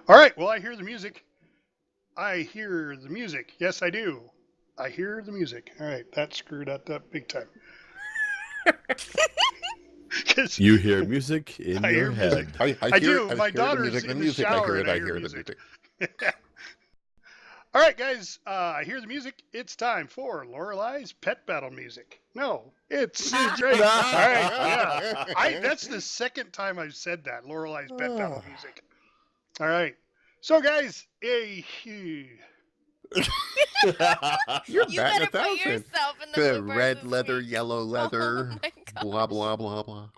All right, well, I hear the music. I hear the music. Yes, I do. I hear the music. All right, that screwed up big time. You hear music in I your hear head. music. I do. My daughter's in the shower and I hear music. All right, guys, I hear the music. It's time for Lorelei's Pet Battle music. No, it's Drake. All right, yeah. That's the second time I've said that, Lorelei's Pet Battle music. All right. So, guys, You better put yourself in the red leather, yellow leather, blah, blah, blah, blah.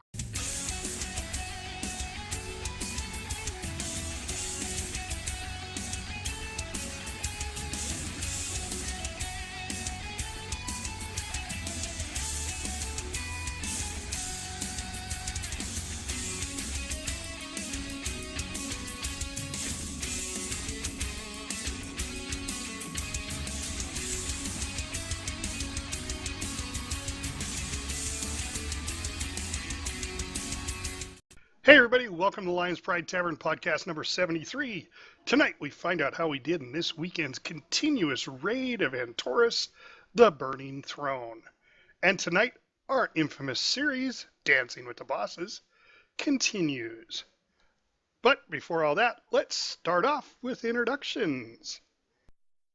Hey everybody, welcome to Lions Pride Tavern podcast number 73. Tonight we find out how we did in this weekend's continuous raid of Antorus the Burning Throne. And tonight, our infamous series, Dancing with the Bosses, continues. But before all that, let's start off with introductions.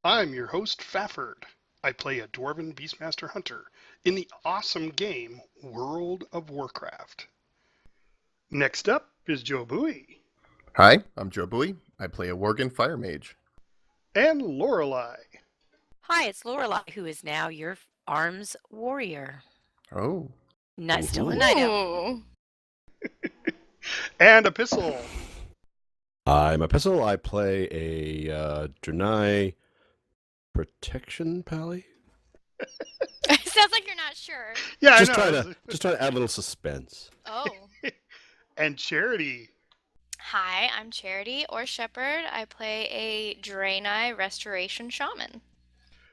I'm your host, Stafford. I play a Dwarven Beastmaster Hunter in the awesome game World of Warcraft. Next up is JobUi. Hi, I'm JobUi. I play a Worgen Fire Mage. And Lorelei. Hi, it's Lorelei, who is now your arms warrior. Oh. Still a night elf. And Epistle. I'm Epistle. I play a Draenei protection pally. Sounds like you're not sure. Yeah, just I know. Just trying to add a little suspense. Oh. And Charity. Hi, I'm Charity or Shepherd. I play a Draenei Restoration Shaman.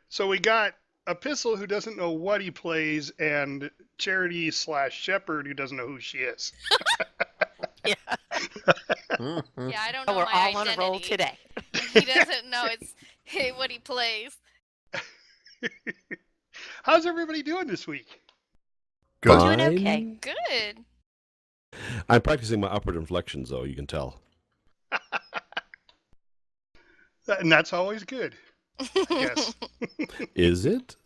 So we got Epistle, who doesn't know what he plays, and Charity/Shepherd, who doesn't know who she is. Yeah. Yeah, I don't know We're my all identity. on a roll today. He doesn't know what he plays. How's everybody doing this week? Good. Doing okay. Good. I'm practicing my upward inflections, though, you can tell. And that's always good. Yes. Is it?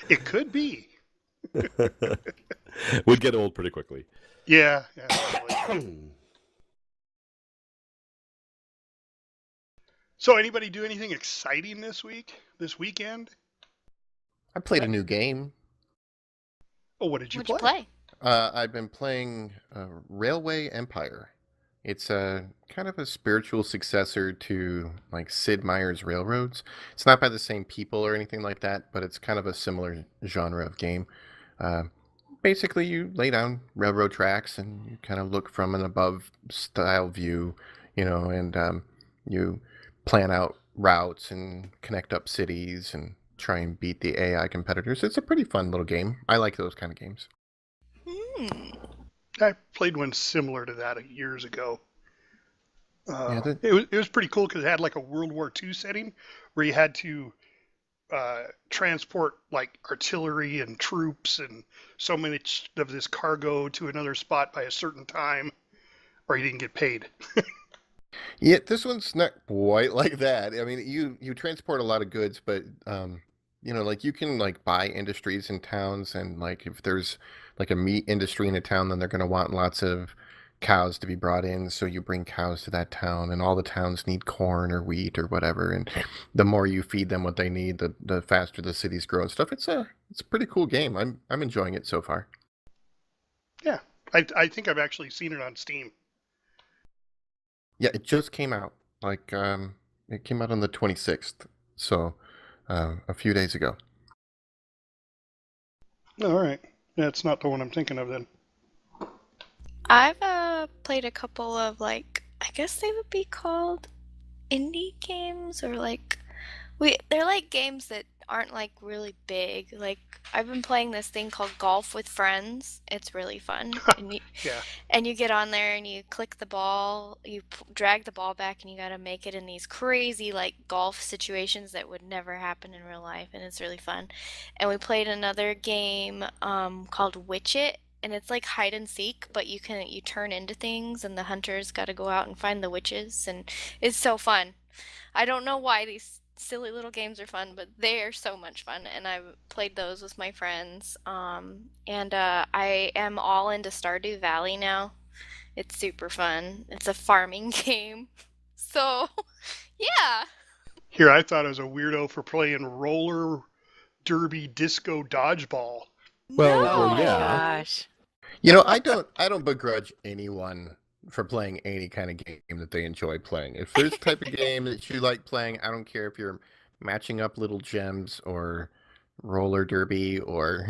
It could be. We'd get old pretty quickly. Yeah. Totally. So anybody do anything exciting this weekend? I played a new game. Oh, what did you What'd play? you play? I've been playing Railway Empire. It's a kind of a spiritual successor to like Sid Meier's Railroads. It's not by the same people or anything like that, but it's kind of a similar genre of game. Basically, you lay down railroad tracks and you kind of look from an above style view, and you plan out routes and connect up cities and try and beat the AI competitors. It's a pretty fun little game. I like those kind of games. I played one similar to that years ago. Yeah, it was pretty cool because it had like a World War II setting where you had to transport like artillery and troops and so much of this cargo to another spot by a certain time, or you didn't get paid. Yeah, this one's not quite like that. I mean, you transport a lot of goods, but like you can like buy industries in towns, and like if there's like a meat industry in a town, then they're going to want lots of cows to be brought in, so you bring cows to that town, and all the towns need corn or wheat or whatever, and the more you feed them what they need, the faster the cities grow and stuff. It's a pretty cool game. I'm enjoying it so far. Yeah, I think I've actually seen it on Steam. Yeah, it just came out. Like it came out on the 26th, so a few days ago. All right, that's not the one I'm thinking of then. I've played a couple of I guess they would be called indie games, or they're like games that aren't like really big. Like I've been playing this thing called Golf with Friends. It's really fun. Yeah. And you get on there and you click the ball, you drag the ball back, and you got to make it in these crazy like golf situations that would never happen in real life, and it's really fun. And we played another game called Witch It, and it's like hide and seek, but you turn into things, and the hunters got to go out and find the witches, and it's so fun. I don't know why these silly little games are fun, but they are so much fun, and I've played those with my friends. I am all into Stardew Valley now. It's super fun. It's a farming game. So, yeah. Here, I thought I was a weirdo for playing roller derby disco dodgeball. Well, No. well, Oh my yeah. gosh. I don't begrudge anyone for playing any kind of game that they enjoy playing. If there's a type of game that you like playing, I don't care if you're matching up little gems or roller derby or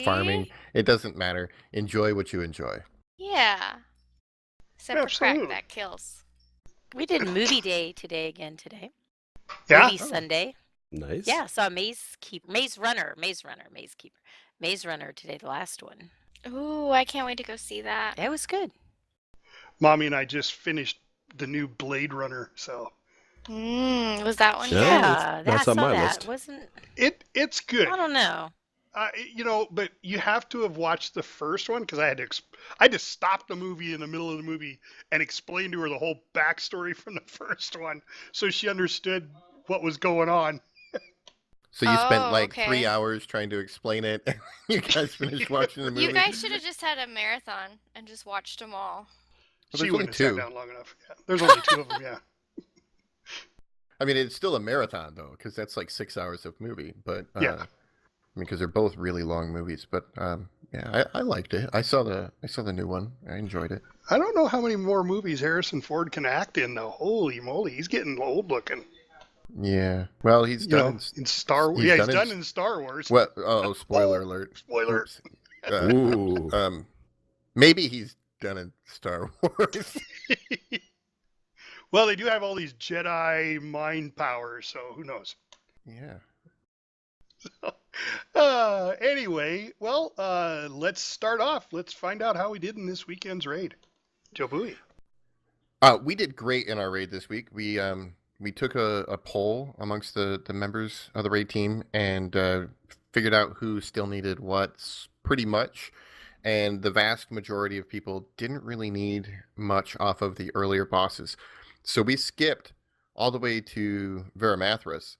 farming. See? It doesn't matter. Enjoy what you enjoy. Yeah. Except for crack, Absolutely. that kills. We did movie day today. Yeah. Movie Sunday. Nice. Yeah, saw Maze Runner today, the last one. Ooh, I can't wait to go see that. It was good. Mommy and I just finished the new Blade Runner, so Was that one Yeah. good? Yeah, that's I on saw my that. list. Wasn't it's good. I don't know. But you have to have watched the first one because I had to stop the movie in the middle of the movie and explain to her the whole backstory from the first one, so she understood what was going on. So you spent Oh, like okay. 3 hours trying to explain it. You guys finished watching the movie. You guys should have just had a marathon and just watched them all. Well, She there's wouldn't have only sat 2. down long enough. Yeah. There's only 2 of them. Yeah. I mean, it's still a marathon though, because that's like 6 hours of movie. But Yeah. because they're both really long movies. But yeah, I liked it. I saw the new one. I enjoyed it. I don't know how many more movies Harrison Ford can act in though. Holy moly, he's getting old looking. Yeah. Well, he's done in Star Wars. he's Yeah, done he's in done in Star Wars. What? Oh, spoiler alert. Spoiler. Oops. Ooh. Maybe he's done in Star Wars. Well, they do have all these Jedi mind powers, so who knows? Yeah. Anyway, well, let's start off. Let's find out how we did in this weekend's raid. JoBui. We did great in our raid this week. We took a poll amongst the members of the raid team and figured out who still needed what pretty much. And the vast majority of people didn't really need much off of the earlier bosses. So we skipped all the way to Veramathras.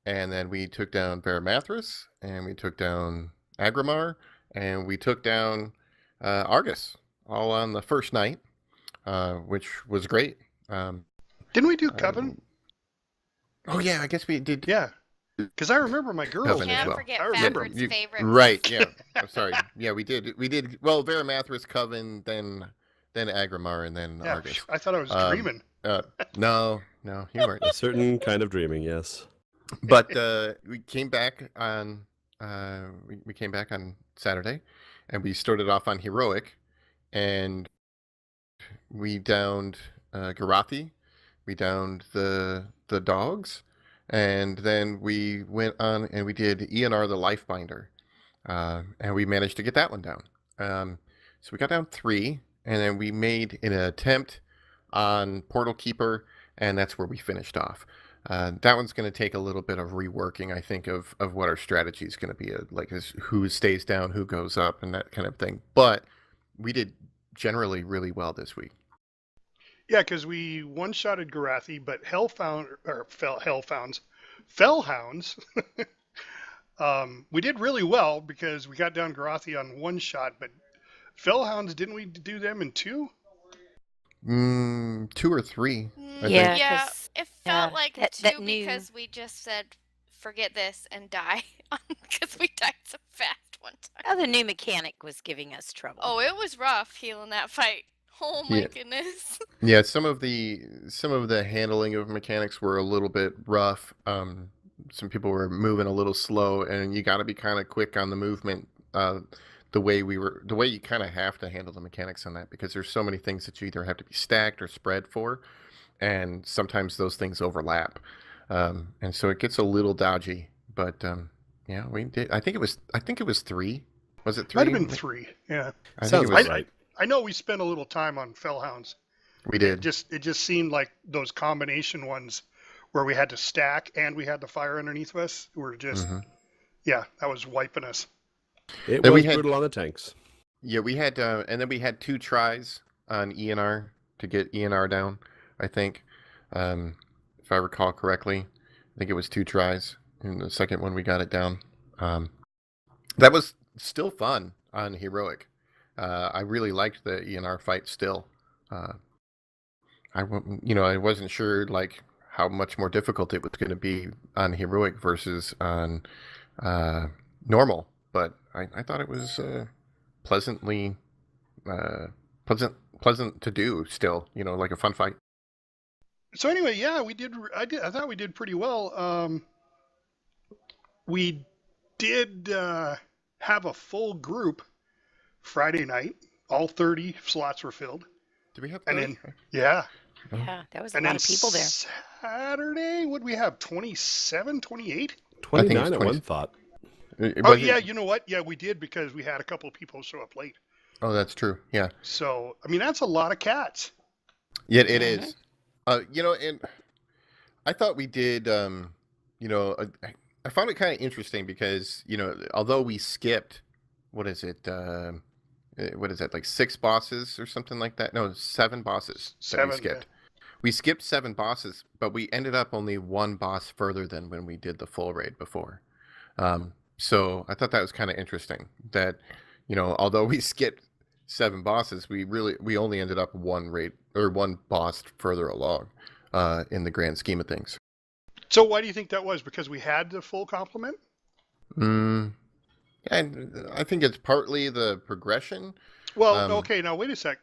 And then we took down Veramathras, and we took down Agramar, and we took down Argus, all on the first night, which was great. Didn't we do Coven? Oh yeah, I guess we did. Yeah. Because I remember my girls. Coven as Can't well. forget I remember. Favorite's favorite. Right, yeah. I'm sorry. Yeah, we did. Well, Veramathras, Coven, then Agramar, and then Yeah, Argus. I thought I was dreaming. No, you weren't. A certain kind of dreaming, yes. But we came back on Saturday, and we started off on heroic, and we downed Guidotti, we downed the dogs, and then we went on and we did ENR the Lifebinder, and we managed to get that one down. So we got down 3, and then we made an attempt on Portal Keeper, and that's where we finished off. That one's going to take a little bit of reworking, I think, of what our strategy is going to be, who stays down, who goes up, and that kind of thing. But we did generally really well this week. Yeah, because we one-shotted Guidotti, but Fellhounds, we did really well because we got down Guidotti on 1 shot, but Fellhounds, didn't we do them in 2? 2 or 3. I Yeah. think. Yeah, 'cause, it felt like that 2 new- because we just said, forget this and die. Because we died so fast one time. Oh, the new mechanic was giving us trouble. Oh, it was rough healing that fight. Oh my Yeah. goodness. Yeah, some of the handling of mechanics were a little bit rough. Some people were moving a little slow, and you got to be kind of quick on the movement. The way you kind of have to handle the mechanics on that, because there's so many things that you either have to be stacked or spread for, and sometimes those things overlap, and so it gets a little dodgy. but yeah, we did. I think it was 3. Was it 3? Might have been 3. Yeah. I think Sounds it was. right. I know we spent a little time on Fellhounds. We did. It just seemed like those combination ones where we had to stack and we had the fire underneath us were just, yeah, that was wiping us. It Then we was had- brutal on the tanks. Yeah, we had, and then we had 2 tries on ENR to get ENR down. I think, if I recall correctly, I think it was 2 tries. In the second one, we got it down. That was still fun on Heroic. I really liked the ENR fight still. I wasn't sure like how much more difficult it was going to be on Heroic versus on normal, but I thought it was pleasant to do still. Like a fun fight. So anyway, yeah, we did. I thought we did pretty well. We did have a full group Friday night. All 30 slots were filled. Did we have? And 30? then, yeah. Yeah, that was a And lot then of people there. Saturday, what did we have? 27, 28? 29 it's at 20. one thought. Oh, yeah, you know what? Yeah, we did because we had a couple of people show up late. Oh, that's true. Yeah. So, I mean, that's a lot of cats. Yeah, it is. And I thought we did. I found it kind of interesting because although we skipped, what is it? What is that? Like 6 bosses or something like that? No, 7 bosses. That 7, we skipped. We skipped 7 bosses, but we ended up only 1 boss further than when we did the full raid before. So I thought that was kind of interesting. That although we skipped 7 bosses, we only ended up 1 raid or 1 boss further along in the grand scheme of things. So why do you think that was? Because we had the full complement? And I think it's partly the progression. Well, okay, now wait a sec.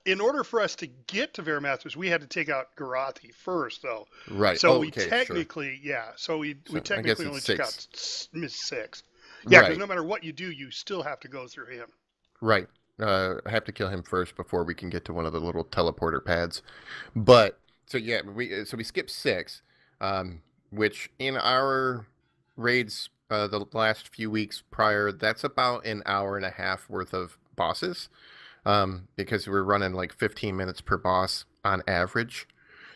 In order for us to get to Vermasters, we had to take out Guidotti first, though. Right. So we technically, yeah. So we technically only took out 6. Yeah, because Right. no matter what you do, you still have to go through him. Right. I have to kill him first before we can get to one of the little teleporter pads. But so yeah, we skipped 6, which in our raids the last few weeks prior, that's about an hour and a half worth of bosses, because we're running like 15 minutes per boss on average.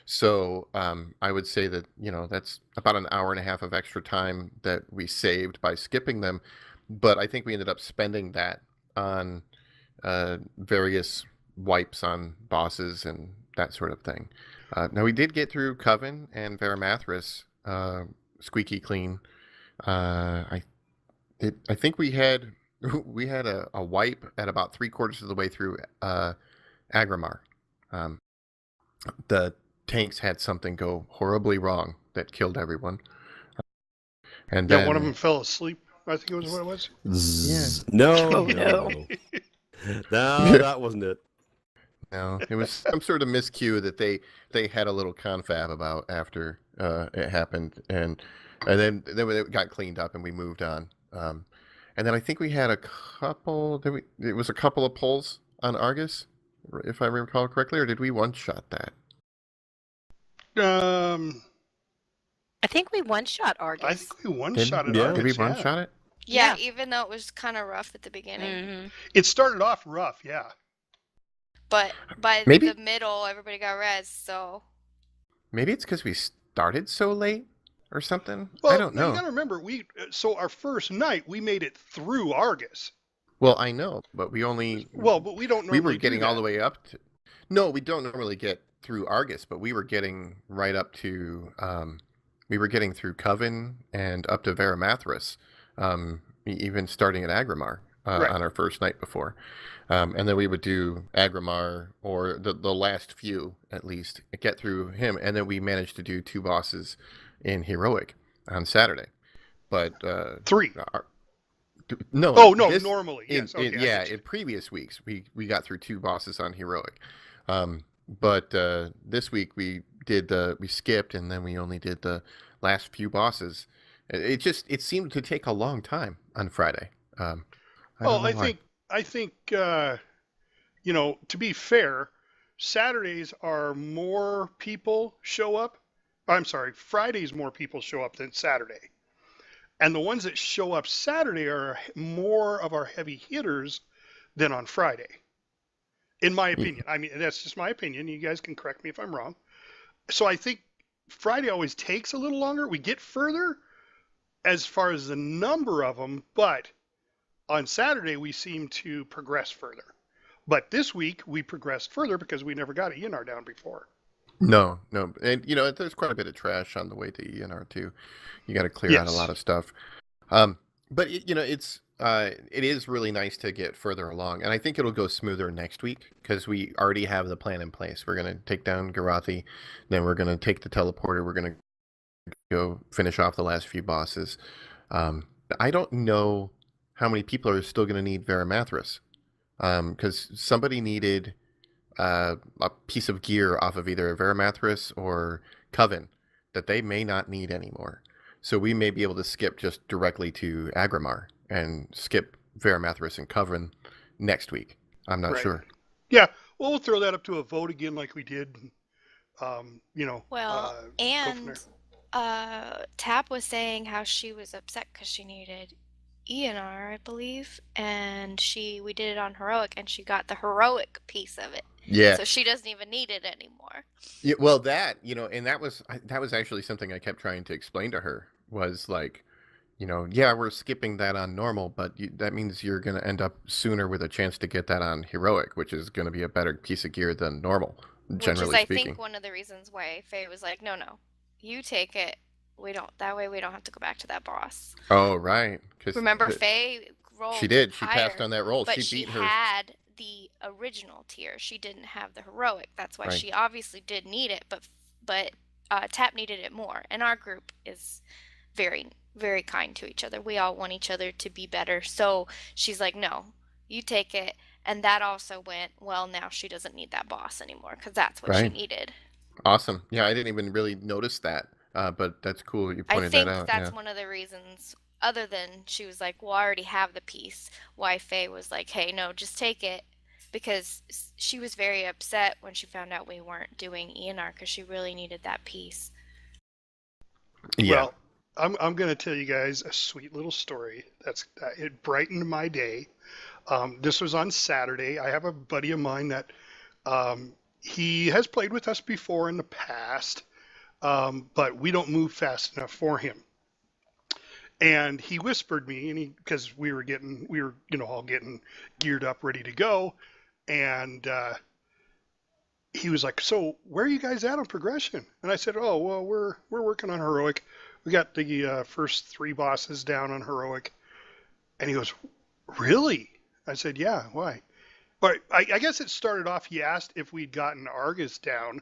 So I would say that that's about an hour and a half of extra time that we saved by skipping them. But I think we ended up spending that on various wipes on bosses and that sort of thing. Now we did get through Coven and Vermasters squeaky clean. I think we had a wipe at about 3/4 of the way through Agramar. The tanks had something go horribly wrong that killed everyone. And Yeah, then one of them fell asleep. I think it was what it was. Zzz. No, Oh, no, no. no, that wasn't it. No, it was some sort of miscue that they had a little confab about after it happened, and then it got cleaned up and we moved on. And then I think we had a couple. It was a couple of pulls on Argus, if I recall correctly, or did we one-shot that? I think we one-shot Argus. I think we one-shotted yeah. Argus. Did we yeah. one-shot it? Yeah, Yeah. even though it was kind of rough at the beginning. hmm It started off rough, yeah. But by Maybe- the middle, everybody got res, so... Maybe it's because we started so late or something. Well, I don't know. You gotta remember, so our first night we made it through Argus. Well, I know, but we only Well, but we don't normally we were do getting all the that. way up to. No, we don't normally get through Argus, but we were getting right up to. We were getting through Coven and up to Vermasters, even starting at Agramar Right. on our first night before, and then we would do Agramar or the last few at least, get through him, and then we managed to do 2 bosses in Heroic on Saturday, but 3. no. Oh, no, this- normally. Yes. in, Okay, in- I yeah, get you. in previous weeks we got through 2 bosses on Heroic, but this week we skipped and then we only did the last few bosses. It seemed to take a long time on Friday. Well, don't know why. I think, to be fair, Saturdays are more people show up. I'm sorry, Fridays more people show up than Saturday. And the ones that show up Saturday are more of our heavy hitters than on Friday, in my opinion. I mean, that's just my opinion. You guys can correct me if I'm wrong. So I think Friday always takes a little longer. We get further as far as the number of them, but on Saturday we seem to progress further. But this week we progressed further because we never got ENR down before. No. And, there's quite a bit of trash on the way to ENR, too. You got to clear out a lot of stuff. But, it is really nice to get further along. And I think it'll go smoother next week because we already have the plan in place. We're going to take down Guidotti. Then we're going to take the teleporter. We're going to go finish off the last few bosses. I don't know how many people are still going to need Varimathras. Because somebody needed a piece of gear off of either Varimathras or Coven that they may not need anymore. So we may be able to skip just directly to Agrimar and skip Varimathras and Coven next week. I'm not sure. Yeah, well, we'll throw that up to a vote again like we did. Tap was saying how she was upset because she needed ENR, I believe, and we did it on heroic, and she got the heroic piece of it. Yeah. So she doesn't even need it anymore. Yeah, well, and that was actually something I kept trying to explain to her was like, we're skipping that on normal, but that means you're going to end up sooner with a chance to get that on heroic, which is going to be a better piece of gear than normal, generally Which is, speaking. I think, one of the reasons why Faye was like, no, you take it. That way we don't have to go back to that boss. Oh, right. Remember, Faye rolled She did. She higher, passed on that roll. but she beat her. Had the original tier. She didn't have the heroic. That's why she obviously did need it, but Tap needed it more. And our group is very, very kind to each other. We all want each other to be better. So she's like, no, you take it. And that also went, well, now she doesn't need that boss anymore because that's what she needed. Awesome. Yeah, I didn't even really notice that. But that's cool you pointed that out. I think that's one of the reasons, other than she was like, well, I already have the piece, why Faye was like, hey, no, just take it. Because she was very upset when she found out we weren't doing ENR because she really needed that piece. Yeah. Well, I'm going to tell you guys a sweet little story. It brightened my day. This was on Saturday. I have a buddy of mine that he has played with us before in the past. But we don't move fast enough for him. And he whispered me, because we were all getting geared up, ready to go. And he was like, so where are you guys at on progression? And I said, oh, well, we're working on heroic. We got the first 3 bosses down on heroic. And he goes, really? I said, yeah, why? But I guess it started off, he asked if we'd gotten Argus down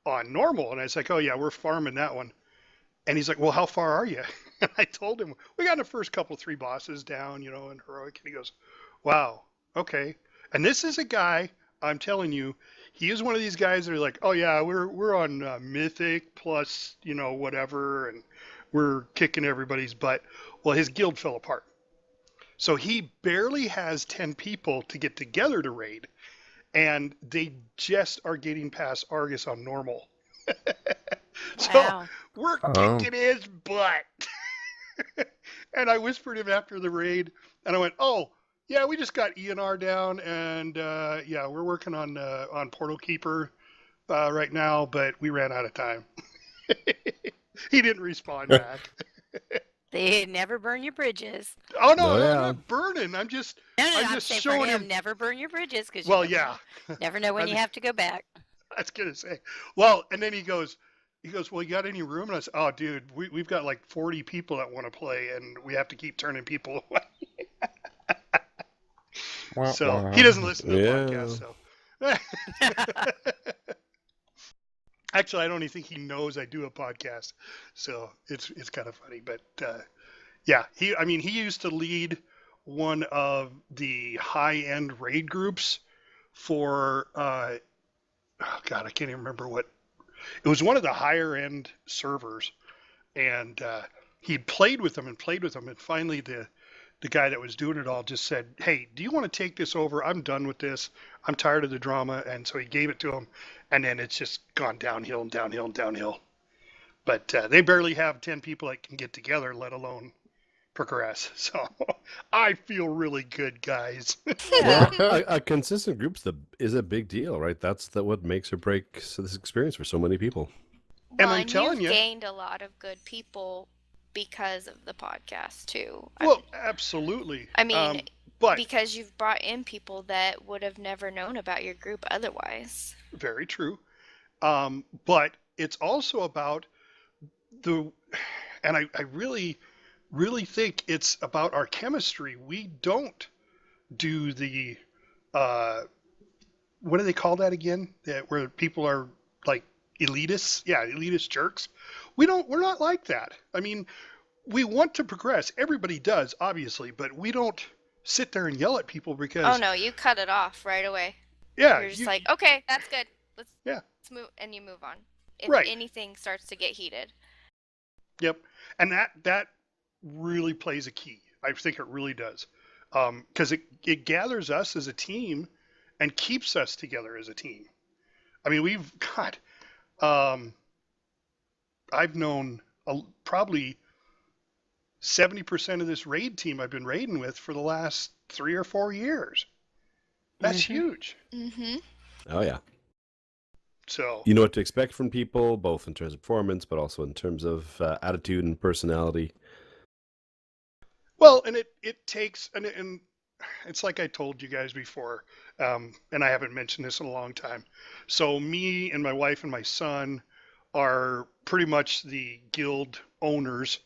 on normal, and I was like, oh yeah, we're farming that one. And he's like, well, how far are you? And I told him we got the first 3 bosses down, in heroic. And he goes, wow, okay. And this is a guy, I'm telling you, he is one of these guys that are like, oh yeah, we're on mythic plus whatever, and we're kicking everybody's butt. Well, his guild fell apart, so he barely has 10 people to get together to raid. And they just are getting past Argus on normal. So we're kicking his butt. And I whispered him after the raid, and I went, oh, yeah, we just got ENR down, and we're working on Portal Keeper right now, but we ran out of time. He didn't respond back. They never burn your bridges. Oh, no, I'm not burning. I'm just showing him. Never burn your bridges because never know when you have to go back. I was gonna say, well, and then he goes, well, you got any room? And I said, oh, dude, we've got like 40 people that want to play, and we have to keep turning people away. So he doesn't listen to the podcast. So actually, I don't even think he knows I do a podcast. So it's kind of funny, but he used to lead one of the high-end raid groups for I can't even remember what. It was one of the higher-end servers, and he played with them, and finally the guy that was doing it all just said, hey, do you want to take this over? I'm done with this. I'm tired of the drama. And so he gave it to him, and then it's just gone downhill and downhill and downhill. But they barely have 10 people that can get together, let alone progress. So I feel really good, guys. Yeah. Well, a consistent group is a big deal, right? That's what makes or breaks this experience for so many people. And Well, I'm telling you've you, gained a lot of good people because of the podcast too. well, absolutely. I mean, but because you've brought in people that would have never known about your group otherwise. very true. But it's also about and I really, really think it's about our chemistry. We don't do the, what do they call that again? Where people are like elitists? Yeah, elitist jerks. We're not like that. I mean, we want to progress. Everybody does, obviously, but we don't sit there and yell at people because. Oh no, you cut it off right away. Yeah. You're just like, okay, that's good. Let's move, and you move on. If Right. anything starts to get heated. Yep. And that really plays a key. I think it really does. Because it gathers us as a team and keeps us together as a team. I mean, we've got, I've known probably 70% of this raid team I've been raiding with for the last 3 or 4 years. That's huge. Mm-hmm. Oh, yeah. So You know what to expect from people, both in terms of performance, but also in terms of attitude and personality. well, and it takes, and it's like I told you guys before, and I haven't mentioned this in a long time. So me and my wife and my son are pretty much the guild owners,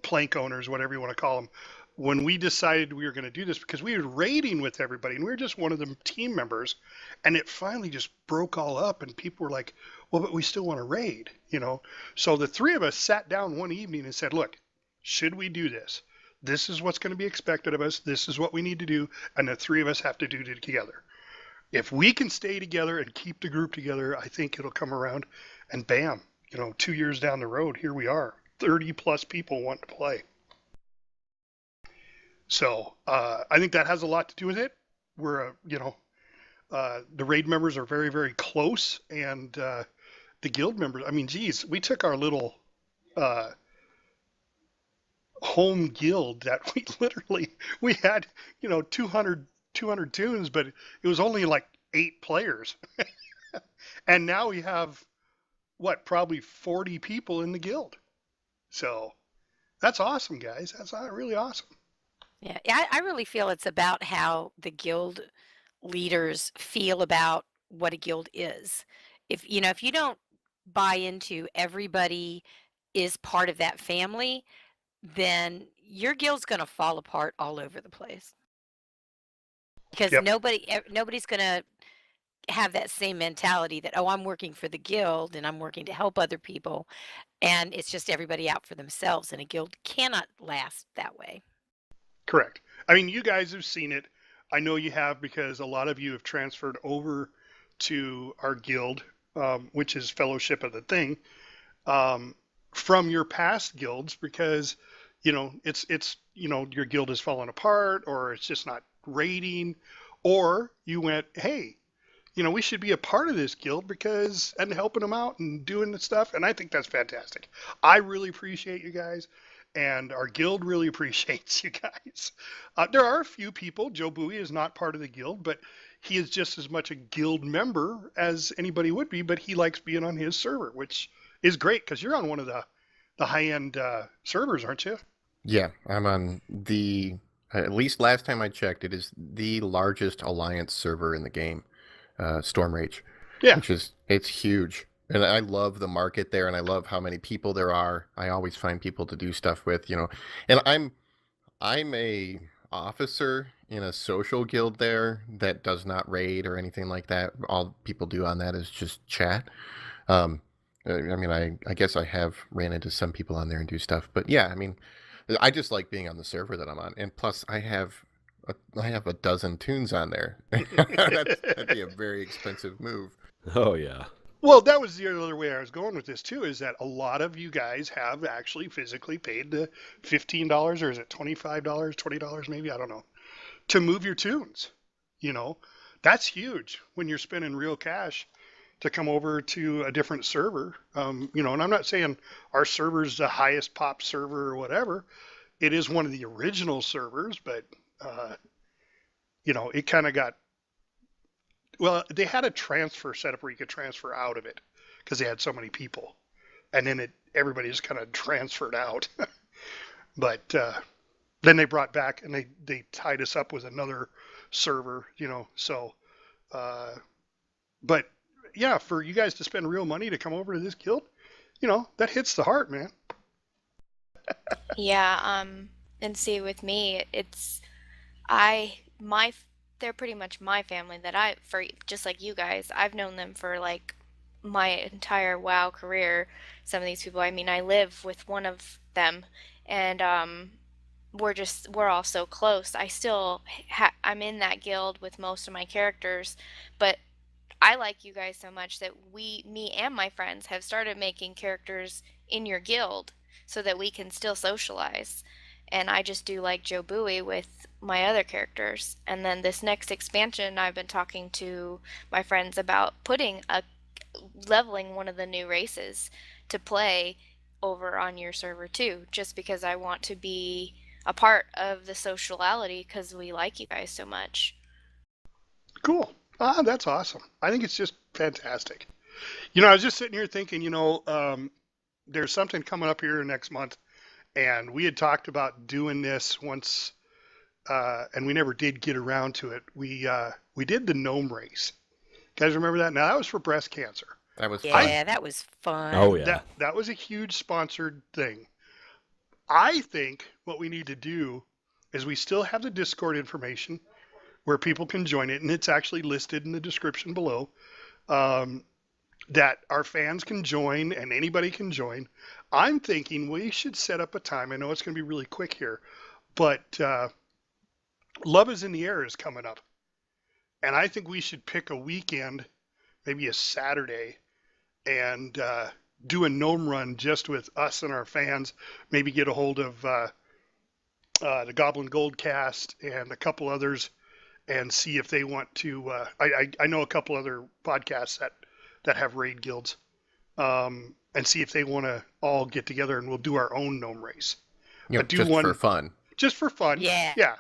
plank owners, whatever you want to call them. When we decided we were going to do this, because we were raiding with everybody, and we were just one of the team members, and it finally just broke all up, and people were like, well, but we still want to raid, you know? So the three of us sat down one evening and said, look, should we do this? This is what's going to be expected of us. This is what we need to do, and the three of us have to do it together. If we can stay together and keep the group together, I think it'll come around, and bam, 2 years down the road, here we are, 30 plus people want to play. So I think that has a lot to do with it. We're, the raid members are very, very close, and the guild members, I mean, geez, we took our little home guild that we had, 200 tunes, but it was only like 8 players. And now we have, probably 40 people in the guild. So that's awesome, guys. That's really awesome. Yeah, I really feel it's about how the guild leaders feel about what a guild is. If you don't buy into everybody is part of that family, then your guild's going to fall apart all over the place. Because Yep. nobody's going to have that same mentality that, oh, I'm working for the guild and I'm working to help other people, and it's just everybody out for themselves, and a guild cannot last that way. Correct. I mean, you guys have seen it. I know you have, because a lot of you have transferred over to our guild, which is Fellowship of the Thing, from your past guilds, because it's your guild has fallen apart, or it's just not raiding, or you went, hey, we should be a part of this guild and helping them out and doing the stuff. And I think that's fantastic. I really appreciate you guys. And our guild really appreciates you guys. There are a few people. JobUI is not part of the guild, but he is just as much a guild member as anybody would be, but he likes being on his server, which is great, because you're on one of the high-end servers, aren't you? Yeah, I'm on at least last time I checked, it is the largest Alliance server in the game, Storm Rage. Yeah. It's huge. And I love the market there, and I love how many people there are. I always find people to do stuff with, And I'm a officer in a social guild there that does not raid or anything like that. All people do on that is just chat. I mean, I guess I have ran into some people on there and do stuff, but yeah, I mean, I just like being on the server that I'm on, and plus I have a dozen tunes on there. That'd be a very expensive move. Oh, yeah. Well, that was the other way I was going with this too, is that a lot of you guys have actually physically paid the $15, or is it $25, $20 maybe, I don't know, to move your tunes. That's huge when you're spending real cash to come over to a different server. And I'm not saying our server's the highest pop server or whatever. it is one of the original servers, but it kind of got. Well, they had a transfer set up where you could transfer out of it because they had so many people, and then everybody just kind of transferred out. But then they brought back and they tied us up with another server, So, but yeah, for you guys to spend real money to come over to this guild, that hits the heart, man. Yeah, and see, with me, they're pretty much my family for just like you guys, I've known them for like my entire WoW career. Some of these people, I mean, I live with one of them, and we're all so close. I still I'm in that guild with most of my characters, but I like you guys so much that me and my friends have started making characters in your guild so that we can still socialize. And I just do like Jobui with my other characters. And then this next expansion, I've been talking to my friends about leveling one of the new races to play over on your server too, just because I want to be a part of the sociality because we like you guys so much. Cool. That's awesome. I think it's just fantastic. I was just sitting here thinking, there's something coming up here next month, and we had talked about doing this once, and we never did get around to it. We did the gnome race. You guys remember that? Now that was for breast cancer. That was fun. Yeah, that was fun. Oh yeah. That was a huge sponsored thing. I think what we need to do is we still have the Discord information where people can join it, and it's actually listed in the description below, that our fans can join and anybody can join. I'm thinking we should set up a time. I know it's going to be really quick here, but Love is in the Air is coming up. And I think we should pick a weekend, maybe a Saturday, and do a gnome run just with us and our fans. Maybe get a hold of the Goblin Goldcast and a couple others, and see if they want to. I know a couple other podcasts that have raid guilds, and see if they want to all get together and we'll do our own gnome race. But do just one for fun. Just for fun. Yeah. Yeah.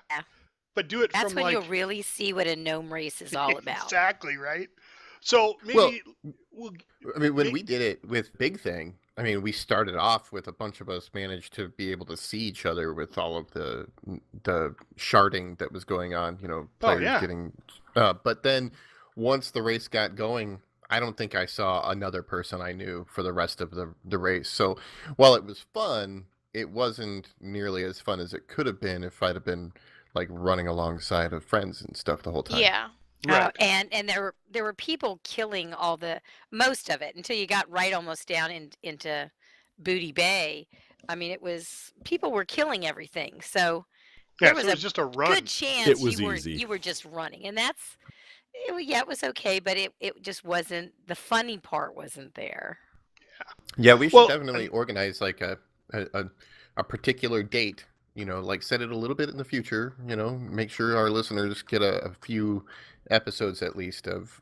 But do it That's from when you'll really see what a gnome race is all about. Exactly, right? So maybe when we did it with Big Thing, we started off with a bunch of us managed to be able to see each other with all of the sharding that was going on, players getting but then once the race got going, I don't think I saw another person I knew for the rest of the race. So while it was fun, it wasn't nearly as fun as it could have been if I'd have been like running alongside of friends and stuff the whole time. Yeah. Right. And there were people killing most of it until you got right almost down into Booty Bay. People were killing everything. So there was it was just a run. good chance It was easy. you were just running, and it was okay, but it just wasn't, the funny part wasn't there. Yeah, we should definitely organize like a particular date. Like set it a little bit in the future. Make sure our listeners get a few episodes at least of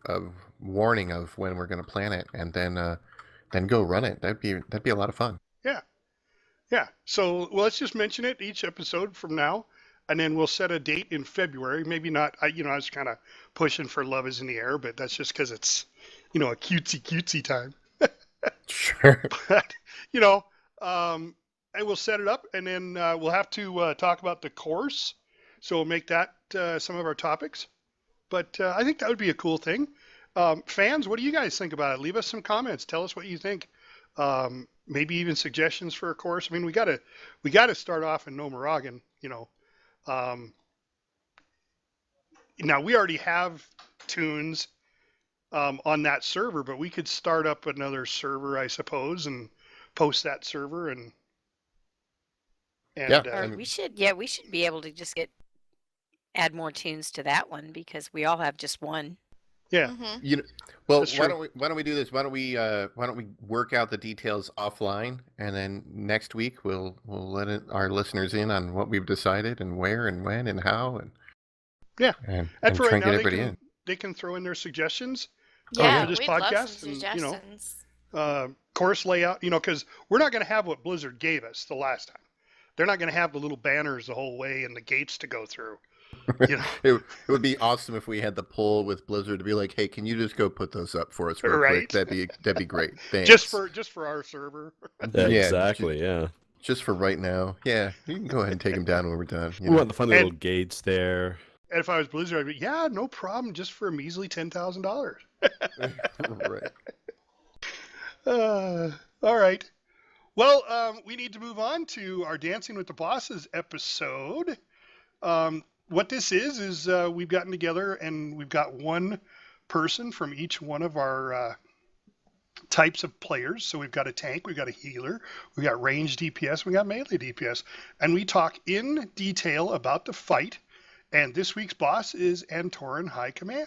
warning of when we're going to plan it, and then go run it. That'd be a lot of fun. Yeah. So let's just mention it each episode from now, and then we'll set a date in February. Maybe not. I was kind of pushing for Love is in the Air, but that's just because it's a cutesy time. Sure. But and we'll set it up, and then we'll have to talk about the course. So we'll make that some of our topics. But I think that would be a cool thing. Fans, what do you guys think about it? Leave us some comments. Tell us what you think. Maybe even suggestions for a course. We gotta start off in Nomaragan. Now we already have tunes on that server, but we could start up another server, I suppose, and post that server and we should be able to just add more tunes to that one because we all have just one. Yeah. Mm-hmm. Why don't we do this? Why don't we work out the details offline, and then next week we'll let our listeners in on what we've decided and where and when and how and and for try right and now get everybody in. They can throw in their suggestions Yeah, for this we'd podcast love some and suggestions. course layout, because we're not going to have what Blizzard gave us the last time. they're not going to have the little banners the whole way and the gates to go through. You know? It would be awesome if we had the pull with Blizzard to be like, hey, can you just go put those up for us real Right. quick? That'd be great. Thanks. just for our server. Yeah, Yeah, exactly. Yeah. Just for right now. Yeah, you can go ahead and take them down when we're done. We want the funny little gates there. And if I was Blizzard, I'd be, yeah, no problem, just for a measly $10,000. Right. All right. Well, we need to move on to our Dancing with the Bosses episode. What this is we've gotten together and we've got one person from each one of our types of players. So we've got a tank, we've got a healer, we've got ranged DPS, we got melee DPS. And we talk in detail about the fight. And this week's boss is Antorus High Command.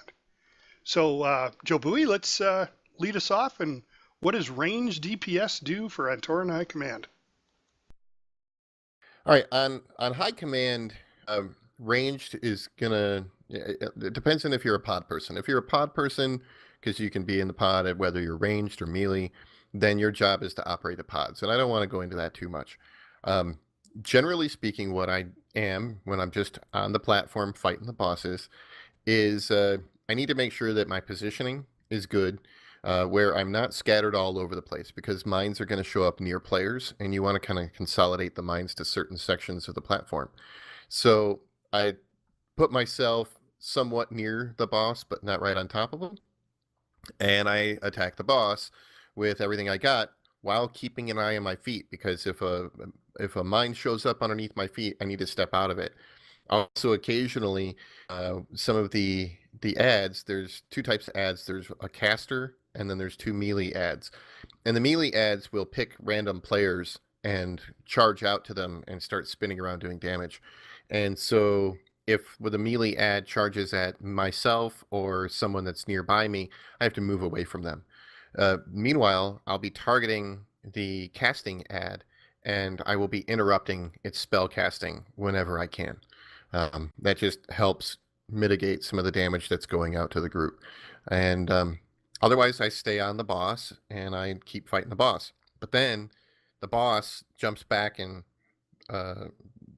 So, JobUi, let's lead us off. And what does ranged DPS do for Antorus High Command? All right, on High Command, ranged is gonna. It depends on if you're a pod person. If you're a pod person, because you can be in the pod whether you're ranged or melee, then your job is to operate the pods. And I don't want to go into that too much. Generally speaking, what I am when I'm just on the platform fighting the bosses is I need to make sure that my positioning is good, where I'm not scattered all over the place, because mines are going to show up near players and you want to kind of consolidate the mines to certain sections of the platform. So I put myself somewhat near the boss, but not right on top of him. And I attack the boss with everything I got while keeping an eye on my feet, because if a mine shows up underneath my feet, I need to step out of it. Also, occasionally, some of the ads, there's two types of ads. There's a caster, and then there's two melee ads. And the melee ads will pick random players and charge out to them and start spinning around doing damage. And so if with a melee ad charges at myself or someone that's nearby me, I have to move away from them. Meanwhile, I'll be targeting the casting ad, and I will be interrupting its spell casting whenever I can. That just helps mitigate some of the damage that's going out to the group. And otherwise, I stay on the boss, and I keep fighting the boss. But then the boss jumps back in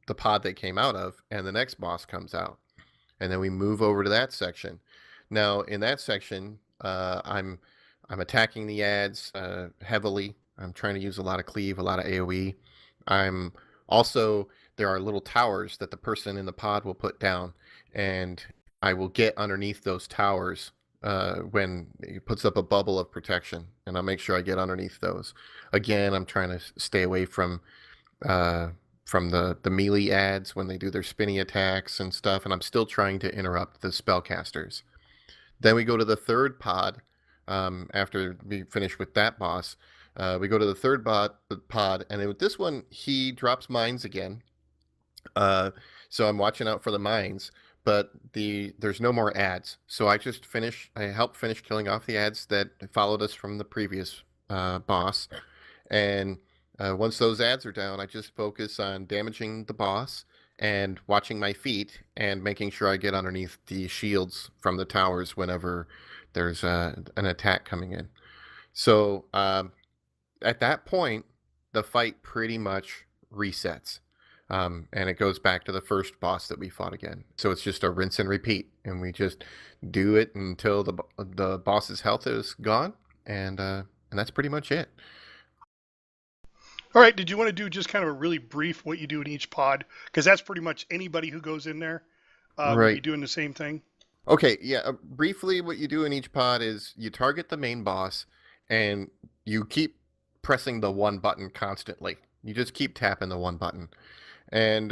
the pod they came out of, and the next boss comes out. And then we move over to that section. Now, in that section, I'm attacking the ads heavily. I'm trying to use a lot of cleave, a lot of AoE. I'm also, there are little towers that the person in the pod will put down, and I will get underneath those towers when it puts up a bubble of protection, and I'll make sure I get underneath those. Again, I'm trying to stay away from the melee ads when they do their spinny attacks and stuff, and I'm still trying to interrupt the spellcasters. Then we go to the third pod. After we finish with that boss, we go to the third pod, and with this one, he drops mines again. So I'm watching out for the mines, but there's no more ads. So I help finish killing off the ads that followed us from the previous boss. And once those ads are down, I just focus on damaging the boss and watching my feet and making sure I get underneath the shields from the towers whenever there's an attack coming in. So at that point, the fight pretty much resets. And it goes back to the first boss that we fought again. So it's just a rinse and repeat. And we just do it until the boss's health is gone. And that's pretty much it. All right, did you want to do just kind of a really brief what you do in each pod? Because that's pretty much anybody who goes in there will be doing the same thing. Okay, yeah. Briefly, what you do in each pod is you target the main boss, and you keep pressing the one button constantly. You just keep tapping the one button. And,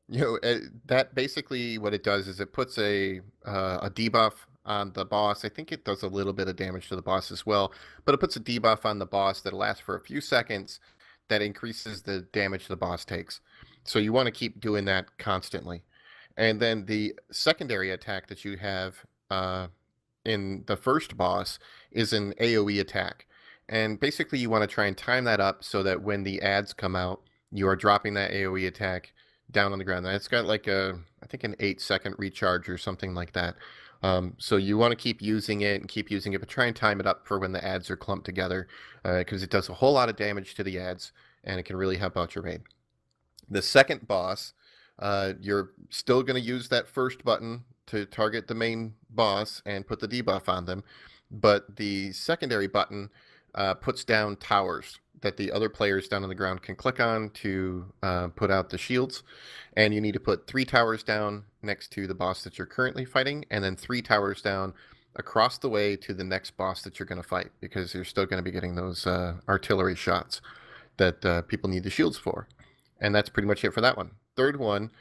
that basically what it does is it puts a debuff on the boss. I think it does a little bit of damage to the boss as well, but it puts a debuff on the boss that lasts for a few seconds that increases the damage the boss takes. So you want to keep doing that constantly. And then the secondary attack that you have in the first boss is an AoE attack. And basically you want to try and time that up so that when the ads come out, you are dropping that AoE attack down on the ground. And it's got like I think an 8-second recharge or something like that. So you want to keep using it, but try and time it up for when the ads are clumped together, because it does a whole lot of damage to the ads, and it can really help out your raid. The second boss, you're still going to use that first button to target the main boss and put the debuff on them, but the secondary button puts down towers that the other players down on the ground can click on to put out the shields, and you need to put 3 towers down next to the boss that you're currently fighting, and then 3 towers down across the way to the next boss that you're going to fight, because you're still going to be getting those artillery shots that people need the shields for. And that's pretty much it for that one. Third one,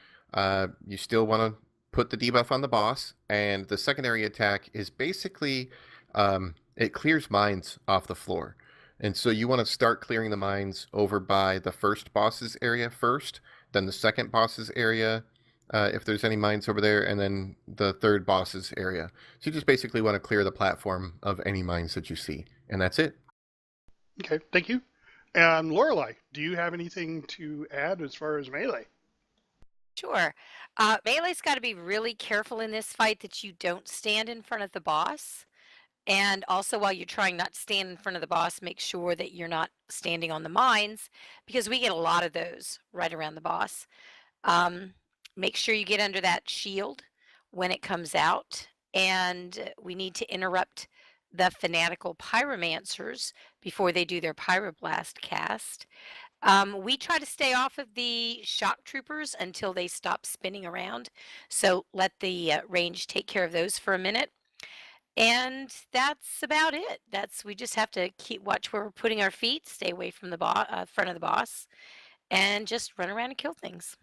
you still want to put the debuff on the boss, and the secondary attack is basically it clears mines off the floor. And so you want to start clearing the mines over by the first boss's area first, then the second boss's area, if there's any mines over there, and then the third boss's area. So you just basically want to clear the platform of any mines that you see, and that's it. Okay, thank you. And Lorelei, do you have anything to add as far as melee? Sure. Melee's got to be really careful in this fight that you don't stand in front of the boss. And also, while you're trying not to stand in front of the boss, make sure that you're not standing on the mines, because we get a lot of those right around the boss. Make sure you get under that shield when it comes out. And we need to interrupt the fanatical pyromancers before they do their pyroblast cast. We try to stay off of the shock troopers until they stop spinning around. So let the range take care of those for a minute. And that's about it. We just have to watch where we're putting our feet, stay away from the front of the boss, and just run around and kill things.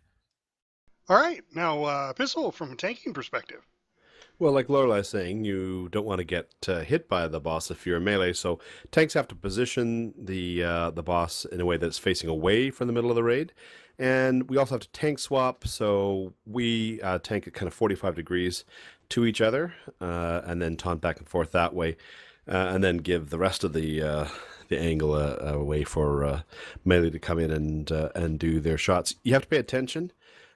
All right, now Pistol, from a tanking perspective. Well, like Lorelei is saying, you don't want to get hit by the boss if you're in melee, so tanks have to position the boss in a way that's facing away from the middle of the raid. And we also have to tank swap, so we tank at kind of 45 degrees to each other, and then taunt back and forth that way, and then give the rest of the angle a way for melee to come in and do their shots. You have to pay attention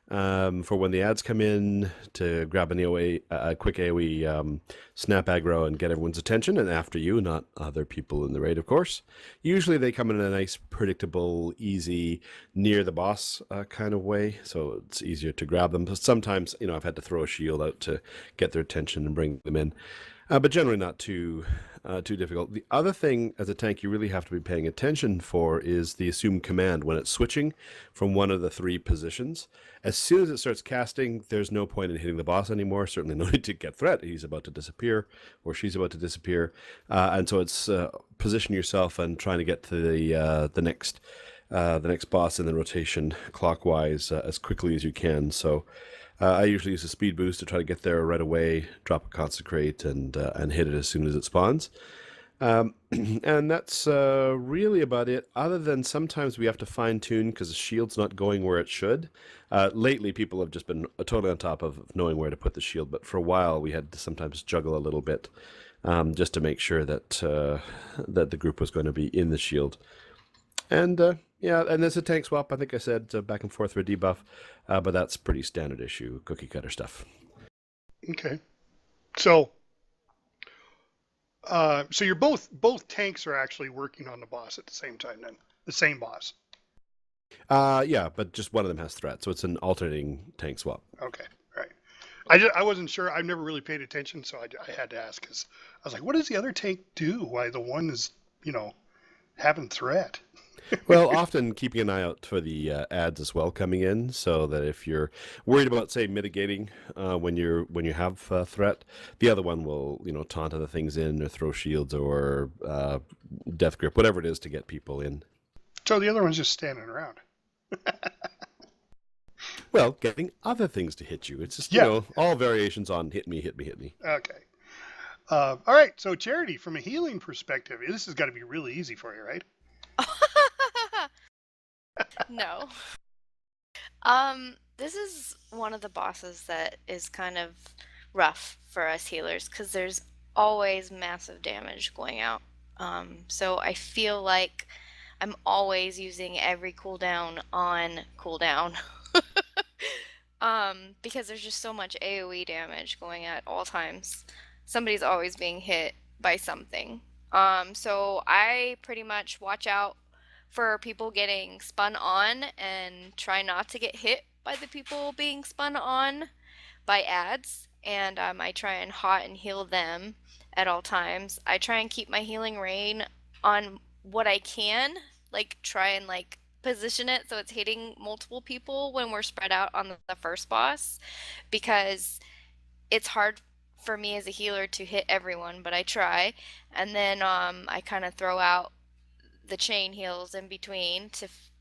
for when the ads come in to grab an AoE, a quick AoE snap aggro and get everyone's attention, and after you, not other people in the raid, of course. Usually they come in a nice, predictable, easy, near the boss kind of way, so it's easier to grab them. But sometimes, I've had to throw a shield out to get their attention and bring them in, but generally not too difficult. The other thing as a tank you really have to be paying attention for is the assumed command when it's switching from one of the 3 positions. As soon as it starts casting, there's no point in hitting the boss anymore. Certainly no need to get threat. He's about to disappear, or she's about to disappear. And so it's position yourself and trying to get to the next boss in the rotation clockwise as quickly as you can. So I usually use a speed boost to try to get there right away, drop a consecrate, and hit it as soon as it spawns. And that's really about it, other than sometimes we have to fine-tune because the shield's not going where it should. Lately, people have just been totally on top of knowing where to put the shield, but for a while we had to sometimes juggle a little bit just to make sure that the group was going to be in the shield. And and there's a tank swap, I think I said, back and forth for a debuff, but that's pretty standard issue, cookie cutter stuff. Okay. So you're both tanks are actually working on the boss at the same time then? The same boss? Yeah, but just one of them has threat, so it's an alternating tank swap. Okay, right. I wasn't sure. I've never really paid attention, so I had to ask, because I was like, what does the other tank do? Why the one is, having threat? Well, often keeping an eye out for the ads as well coming in, so that if you're worried about, say, mitigating when you have threat, the other one will taunt other things in or throw shields or death grip, whatever it is to get people in. So the other one's just standing around. Well, getting other things to hit you. It's just all variations on hit me, hit me, hit me. Okay. All right. So Charity, from a healing perspective, this has got to be really easy for you, right? No. This is one of the bosses that is kind of rough for us healers because there's always massive damage going out. So I feel like I'm always using every cooldown on cooldown. Because there's just so much AoE damage going at all times. Somebody's always being hit by something. So I pretty much watch out for people getting spun on and try not to get hit by the people being spun on by ads. And I try and hot and heal them at all times. I try and keep my healing rain on what I can, like try and like position it so it's hitting multiple people when we're spread out on the first boss, because it's hard for me as a healer to hit everyone, but I try. And then I kind of throw out the chain heals in between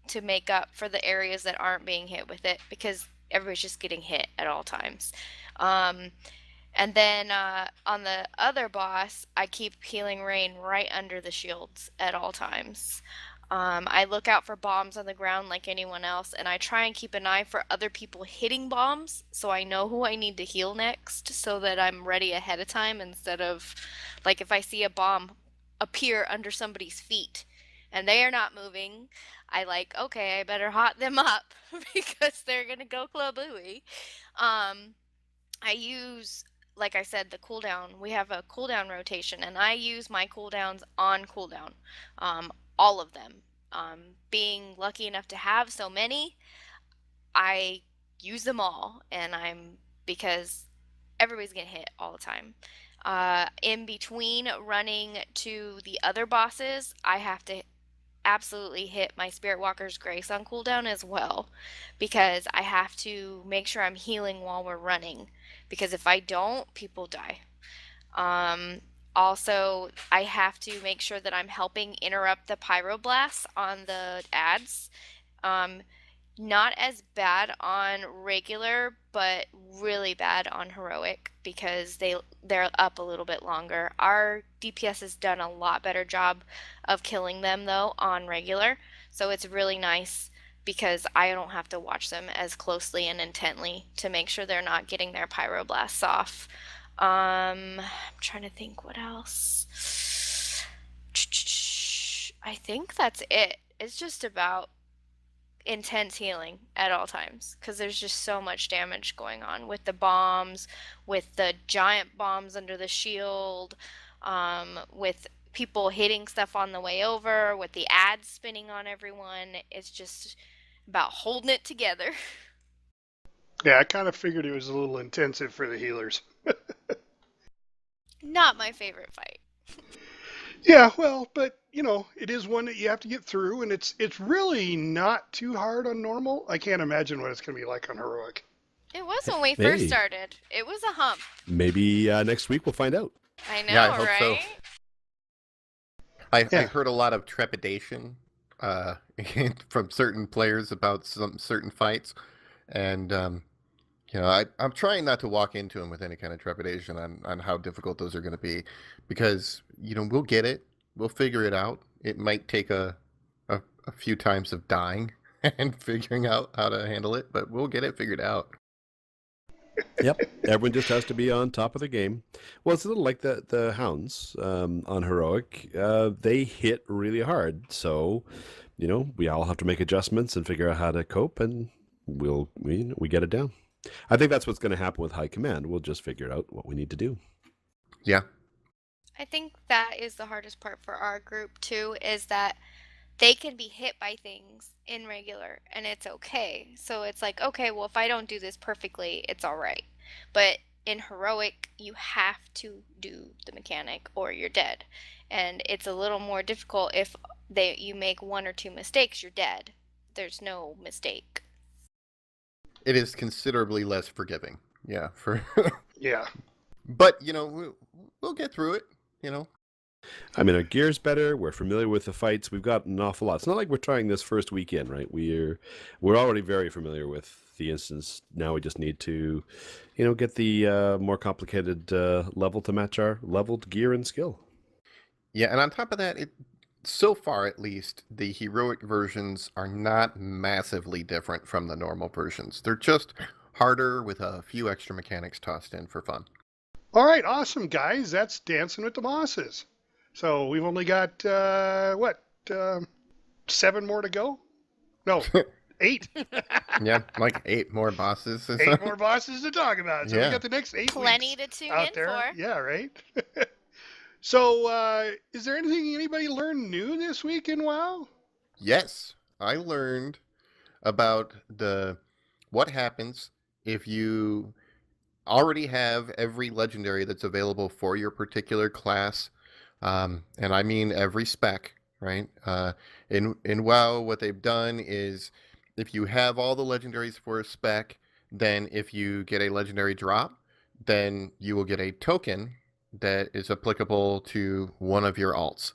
to make up for the areas that aren't being hit with it, because everybody's just getting hit at all times. And then on the other boss, I keep healing rain right under the shields at all times. I look out for bombs on the ground like anyone else, and I try and keep an eye for other people hitting bombs so I know who I need to heal next, so that I'm ready ahead of time, instead of, like, if I see a bomb appear under somebody's feet and they are not moving, I like, okay, I better hot them up because they're going to go klabooey. I use, like I said, the cooldown. We have a cooldown rotation, and I use my cooldowns on cooldown. All of them. Being lucky enough to have so many, I use them all, and because everybody's getting hit all the time. In between running to the other bosses, I have to absolutely hit my Spirit Walker's Grace on cooldown as well, because I have to make sure I'm healing while we're running, because if I don't, people die. Also, I have to make sure that I'm helping interrupt the pyroblasts on the ads. Not as bad on regular, but really bad on heroic, because they're up a little bit longer. Our DPS has done a lot better job of killing them though on regular, so it's really nice because I don't have to watch them as closely and intently to make sure they're not getting their pyroblasts off. I'm trying to think what else. I think that's it. It's just about intense healing at all times, because there's just so much damage going on with the bombs, with the giant bombs under the shield, with people hitting stuff on the way over, with the ads spinning on everyone. It's just about holding it together. Yeah, I kind of figured it was a little intensive for the healers. Not my favorite fight. Yeah, well, but you know, it is one that you have to get through, and it's really not too hard on normal. I can't imagine what it's going to be like on heroic. It was when we first Hey. started. It was a hump. Maybe next week we'll find out. I know, Yeah, I hope so. right? I heard a lot of trepidation from certain players about some certain fights, and you know, I'm trying not to walk into them with any kind of trepidation on how difficult those are going to be, because you know, we'll get it, we'll figure it out. It might take a few times of dying and figuring out how to handle it, but we'll get it figured out. Yep, everyone just has to be on top of the game. Well, it's a little like the hounds on heroic. They hit really hard, so you know, we all have to make adjustments and figure out how to cope, and we get it down. I think that's what's going to happen with High Command. We'll just figure out what we need to do. Yeah. I think that is the hardest part for our group too, is that they can be hit by things in regular and it's okay. So it's like, okay, well, if I don't do this perfectly, it's all right. But in heroic, you have to do the mechanic or you're dead. And it's a little more difficult if you make one or two mistakes, you're dead. There's no mistake. It is considerably less forgiving. Yeah, Yeah. but you know, we'll get through it, you know. I mean, our gear's better. We're familiar with the fights. We've got an awful lot. It's not like we're trying this first weekend, right? We're already very familiar with the instance. Now we just need to, you know, get the more complicated level to match our leveled gear and skill. Yeah, and on top of that, so far at least, the heroic versions are not massively different from the normal versions. They're just harder with a few extra mechanics tossed in for fun. All right, awesome, guys. That's Dancing with the Bosses. So we've only got, 7 more to go? No, 8. Yeah, like 8 more bosses. 8 more bosses to talk about. So Yeah. we got the next 8 Plenty weeks to tune out in there. for. Yeah, right? So is there anything anybody learned new this week in WoW? Yes, I learned about what happens if you already have every legendary that's available for your particular class, and I mean every spec, right? In WoW, what they've done is if you have all the legendaries for a spec, then if you get a legendary drop, then you will get a token that is applicable to one of your alts.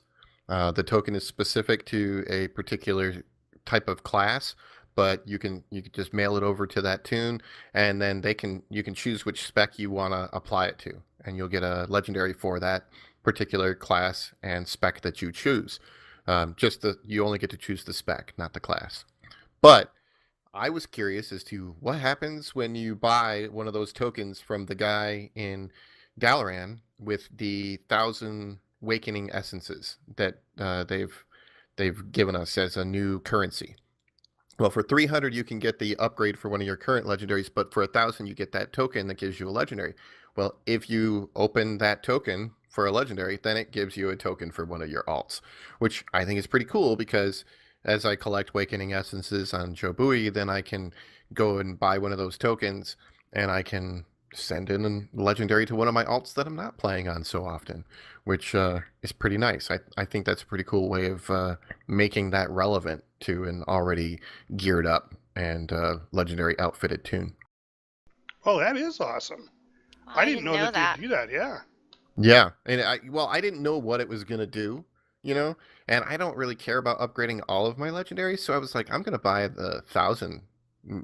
The token is specific to a particular type of class, but you can just mail it over to that tune, and then you can choose which spec you want to apply it to, and you'll get a legendary for that particular class and spec that you choose. You only get to choose the spec, not the class. But I was curious as to what happens when you buy one of those tokens from the guy in Dalaran with the 1,000 Awakening Essences that they've given us as a new currency. Well, for 300, you can get the upgrade for one of your current legendaries, but for 1,000, you get that token that gives you a legendary. Well, if you open that token for a legendary, then it gives you a token for one of your alts, which I think is pretty cool because as I collect Awakening Essences on Jobui, then I can go and buy one of those tokens, and I can send in a legendary to one of my alts that I'm not playing on so often, which is pretty nice. I think that's a pretty cool way of making that relevant to an already geared up and legendary outfitted tune. Oh, that is awesome. I didn't know that they'd do that, yeah. Yeah, and I didn't know what it was going to do, and I don't really care about upgrading all of my legendaries, so I was like, I'm going to buy the 1,000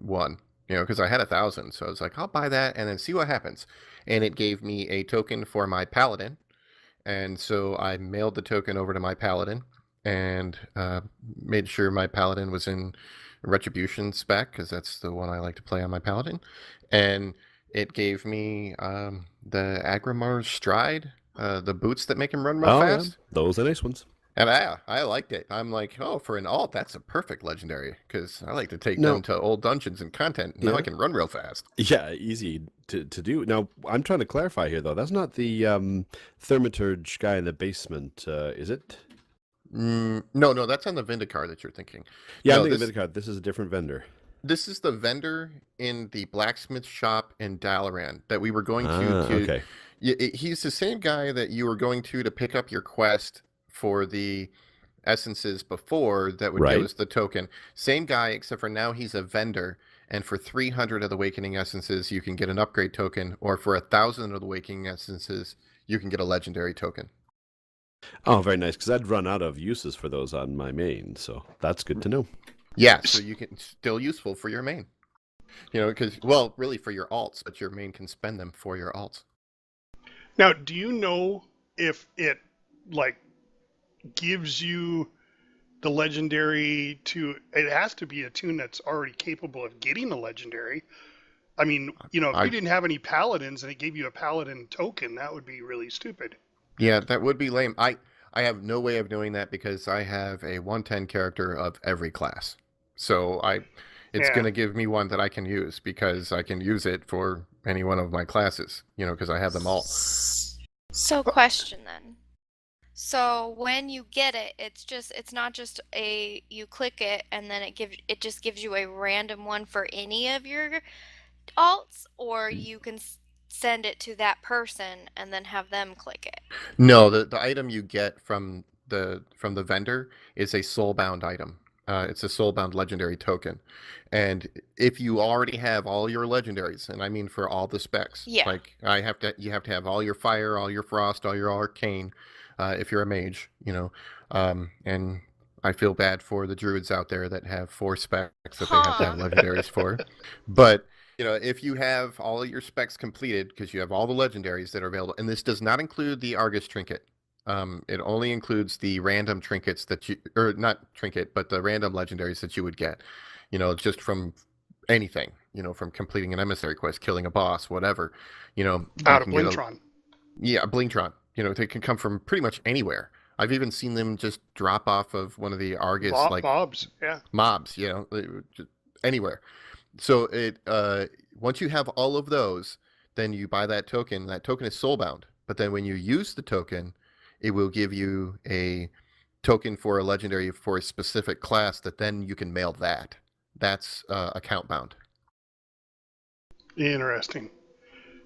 one, because I had 1,000, so I was like, I'll buy that and then see what happens. And it gave me a token for my paladin, and so I mailed the token over to my paladin and made sure my paladin was in Retribution spec, because that's the one I like to play on my paladin. And it gave me the Agrimar's Stride, the boots that make him run real fast. Yeah. Those are nice ones. And I liked it. I'm like, oh, for an alt, that's a perfect legendary, because I like to take them to old dungeons and content. Now I can run real fast. Yeah, easy to do. Now, I'm trying to clarify here, though. That's not the Thaumaturge guy in the basement, is it? No, that's on the Vindicar that you're thinking. Yeah, I'm thinking Vindicar. This is a different vendor. This is the vendor in the blacksmith shop in Dalaran that we were going to. Okay. He's the same guy that you were going to pick up your quest for the essences before that would give us the token. Same guy, except for now he's a vendor, and for 300 of the Awakening Essences, you can get an upgrade token, or for 1,000 of the Awakening Essences, you can get a legendary token. Oh, very nice, because I'd run out of uses for those on my main, so that's good to know. Yeah, so you can still useful for your main. Because, really for your alts, but your main can spend them for your alts. Now, do you know if it, gives you the legendary it has to be a tune that's already capable of getting a legendary. I mean, if you didn't have any paladins and it gave you a paladin token, that would be really stupid. Yeah, that would be lame. I have no way of knowing that because I have a 110 character of every class. So it's going to give me one that I can use because I can use it for any one of my classes, because I have them all. So question then. So when you get it, it's not just you click it and then it just gives you a random one for any of your alts, or you can send it to that person and then have them click it. No, the item you get from the vendor is a soulbound item. It's a soulbound legendary token, and if you already have all your legendaries, and I mean for all the specs, you have to have all your fire, all your frost, all your arcane. If you're a mage, and I feel bad for the druids out there that have 4 specs that they have to have legendaries for. But, if you have all of your specs completed, because you have all the legendaries that are available, and this does not include the Argus trinket. It only includes the random trinkets but the random legendaries that you would get, just from anything, from completing an emissary quest, killing a boss, whatever, Out of Blingtron. Blingtron. They can come from pretty much anywhere. I've even seen them just drop off of one of the Argus mobs, yeah. Mobs, just anywhere. So once you have all of those, then you buy that token. That token is soulbound. But then when you use the token, it will give you a token for a legendary for a specific class, that then you can mail that. That's account bound. Interesting.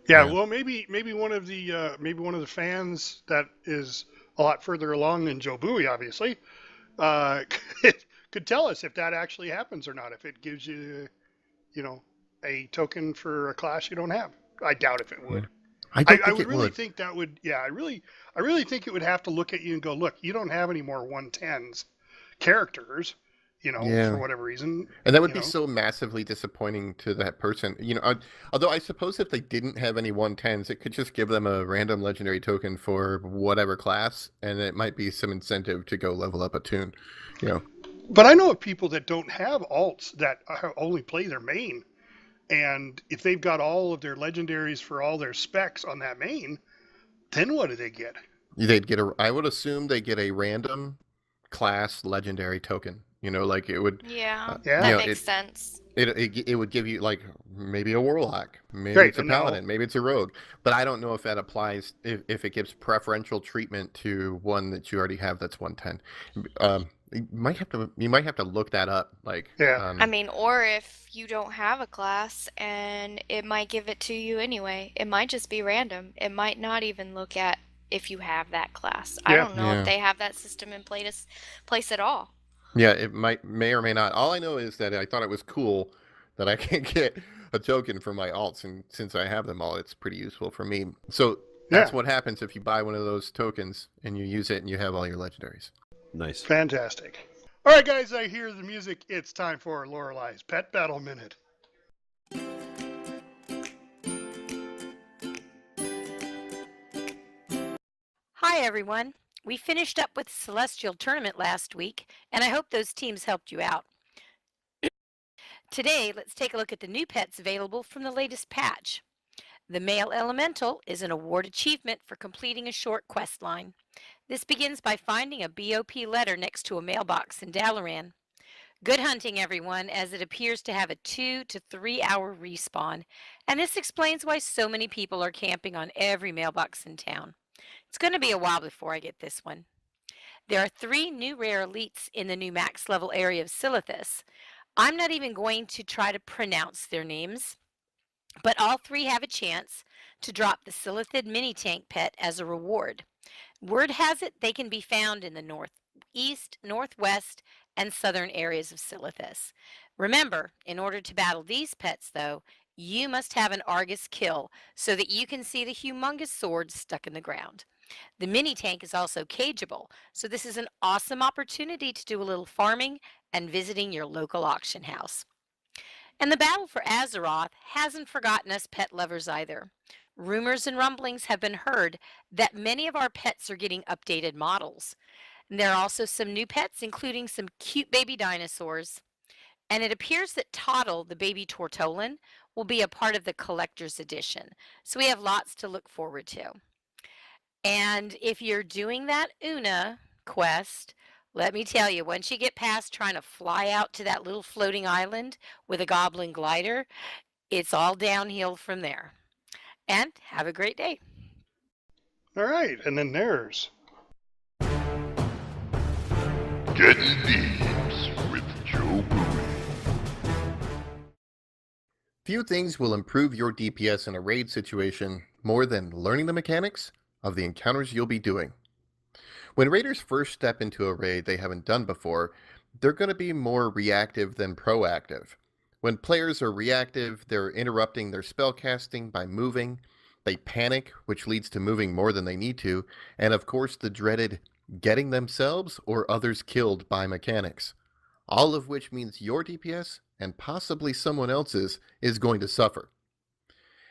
Yeah, Yeah. well, maybe one of the fans that is a lot further along than JoeBuoy, obviously, uh, could tell us if that actually happens or not. If it gives you, a token for a class you don't have. I doubt if it would. I don't I think would it really would. think that would. Yeah, I really think it would have to look at you and go, look, you don't have any more 110s characters, Yeah. for whatever reason. And that would be so massively disappointing to that person. Although I suppose if they didn't have any 110s, it could just give them a random legendary token for whatever class, and it might be some incentive to go level up a tune. But I know of people that don't have alts that only play their main. And if they've got all of their legendaries for all their specs on that main, then what do they get? I would assume they get a random class legendary token. Like it would. Yeah, Yeah. that makes sense. It would give you like maybe a warlock, maybe Right, it's a and now- paladin, maybe it's a rogue. But I don't know if that applies if it gives preferential treatment to one that you already have that's 110. You might have to look that up. Yeah. I mean, or if you don't have a class and it might give it to you anyway. It might just be random. It might not even look at if you have that class. I Yeah. don't know Yeah. if they have that system in place at all. Yeah, it may or may not. All I know is that I thought it was cool that I can get a token for my alts, and since I have them all, it's pretty useful for me. So that's Yeah. what happens if you buy one of those tokens and you use it and you have all your legendaries. Nice. Fantastic. All right, guys, I hear the music. It's time for Lorelei's Pet Battle Minute. Hi, everyone. We finished up with Celestial Tournament last week, and I hope those teams helped you out. Today, let's take a look at the new pets available from the latest patch. The Male Elemental is an award achievement for completing a short quest line. This begins by finding a BOP letter next to a mailbox in Dalaran. Good hunting, everyone, as it appears to have a 2 to 3 hour respawn, and this explains why so many people are camping on every mailbox in town. It's going to be a while before I get this one. There are 3 new rare elites in the new max level area of Silithus. I'm not even going to try to pronounce their names, but all 3 have a chance to drop the Silithid mini tank pet as a reward. Word has it they can be found in the northeast, northwest, and southern areas of Silithus. Remember, in order to battle these pets, though, you must have an Argus kill so that you can see the humongous swords stuck in the ground. The mini tank is also cageable, so this is an awesome opportunity to do a little farming and visiting your local auction house. And the battle for Azeroth hasn't forgotten us pet lovers either. Rumors and rumblings have been heard that many of our pets are getting updated models. And there are also some new pets, including some cute baby dinosaurs. And it appears that Toddle, the baby Tortolin, will be a part of the collector's edition. So we have lots to look forward to. And if you're doing that Una quest, let me tell you, once you get past trying to fly out to that little floating island with a goblin glider, it's all downhill from there. And have a great day. All right, and then there's Getting Thieves with JoeBuoy. Few things will improve your DPS in a raid situation more than learning the mechanics of the encounters you'll be doing. When raiders first step into a raid they haven't done before, they're going to be more reactive than proactive. When players are reactive, they're interrupting their spellcasting by moving. They panic, which leads to moving more than they need to, and of course the dreaded getting themselves or others killed by mechanics. All of which means your DPS, and possibly someone else's, is going to suffer.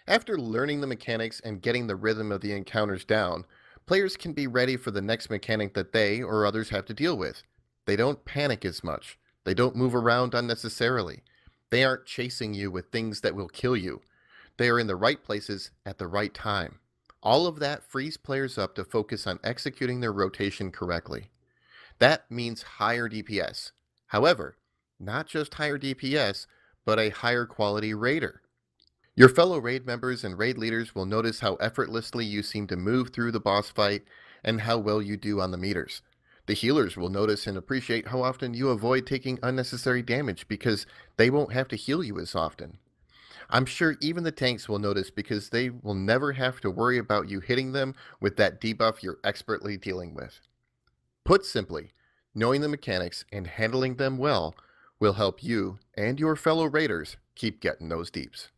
After learning the mechanics and getting the rhythm of the encounters down, players can be ready for the next mechanic that they or others have to deal with. They don't panic as much. They don't move around unnecessarily. They aren't chasing you with things that will kill you. They are in the right places at the right time. All of that frees players up to focus on executing their rotation correctly. That means higher DPS. However, not just higher DPS, but a higher quality raider. Your fellow raid members and raid leaders will notice how effortlessly you seem to move through the boss fight and how well you do on the meters. The healers will notice and appreciate how often you avoid taking unnecessary damage because they won't have to heal you as often. I'm sure even the tanks will notice because they will never have to worry about you hitting them with that debuff you're expertly dealing with. Put simply, knowing the mechanics and handling them well will help you and your fellow raiders keep getting those deeps.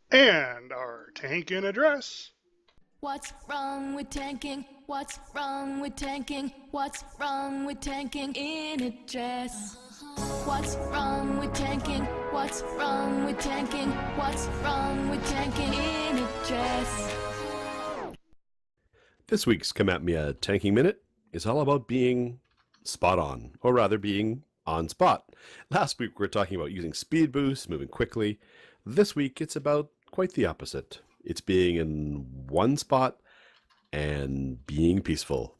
And our tank in address. What's wrong with tanking? What's wrong with tanking? What's wrong with tanking in a dress? What's wrong with tanking? What's wrong with tanking? What's wrong with tanking in a dress? This week's Come At Me a Tanking Minute is all about being spot on, or rather being on spot. Last week we were talking about using speed boosts, moving quickly. This week it's about quite the opposite. It's being in one spot and being peaceful.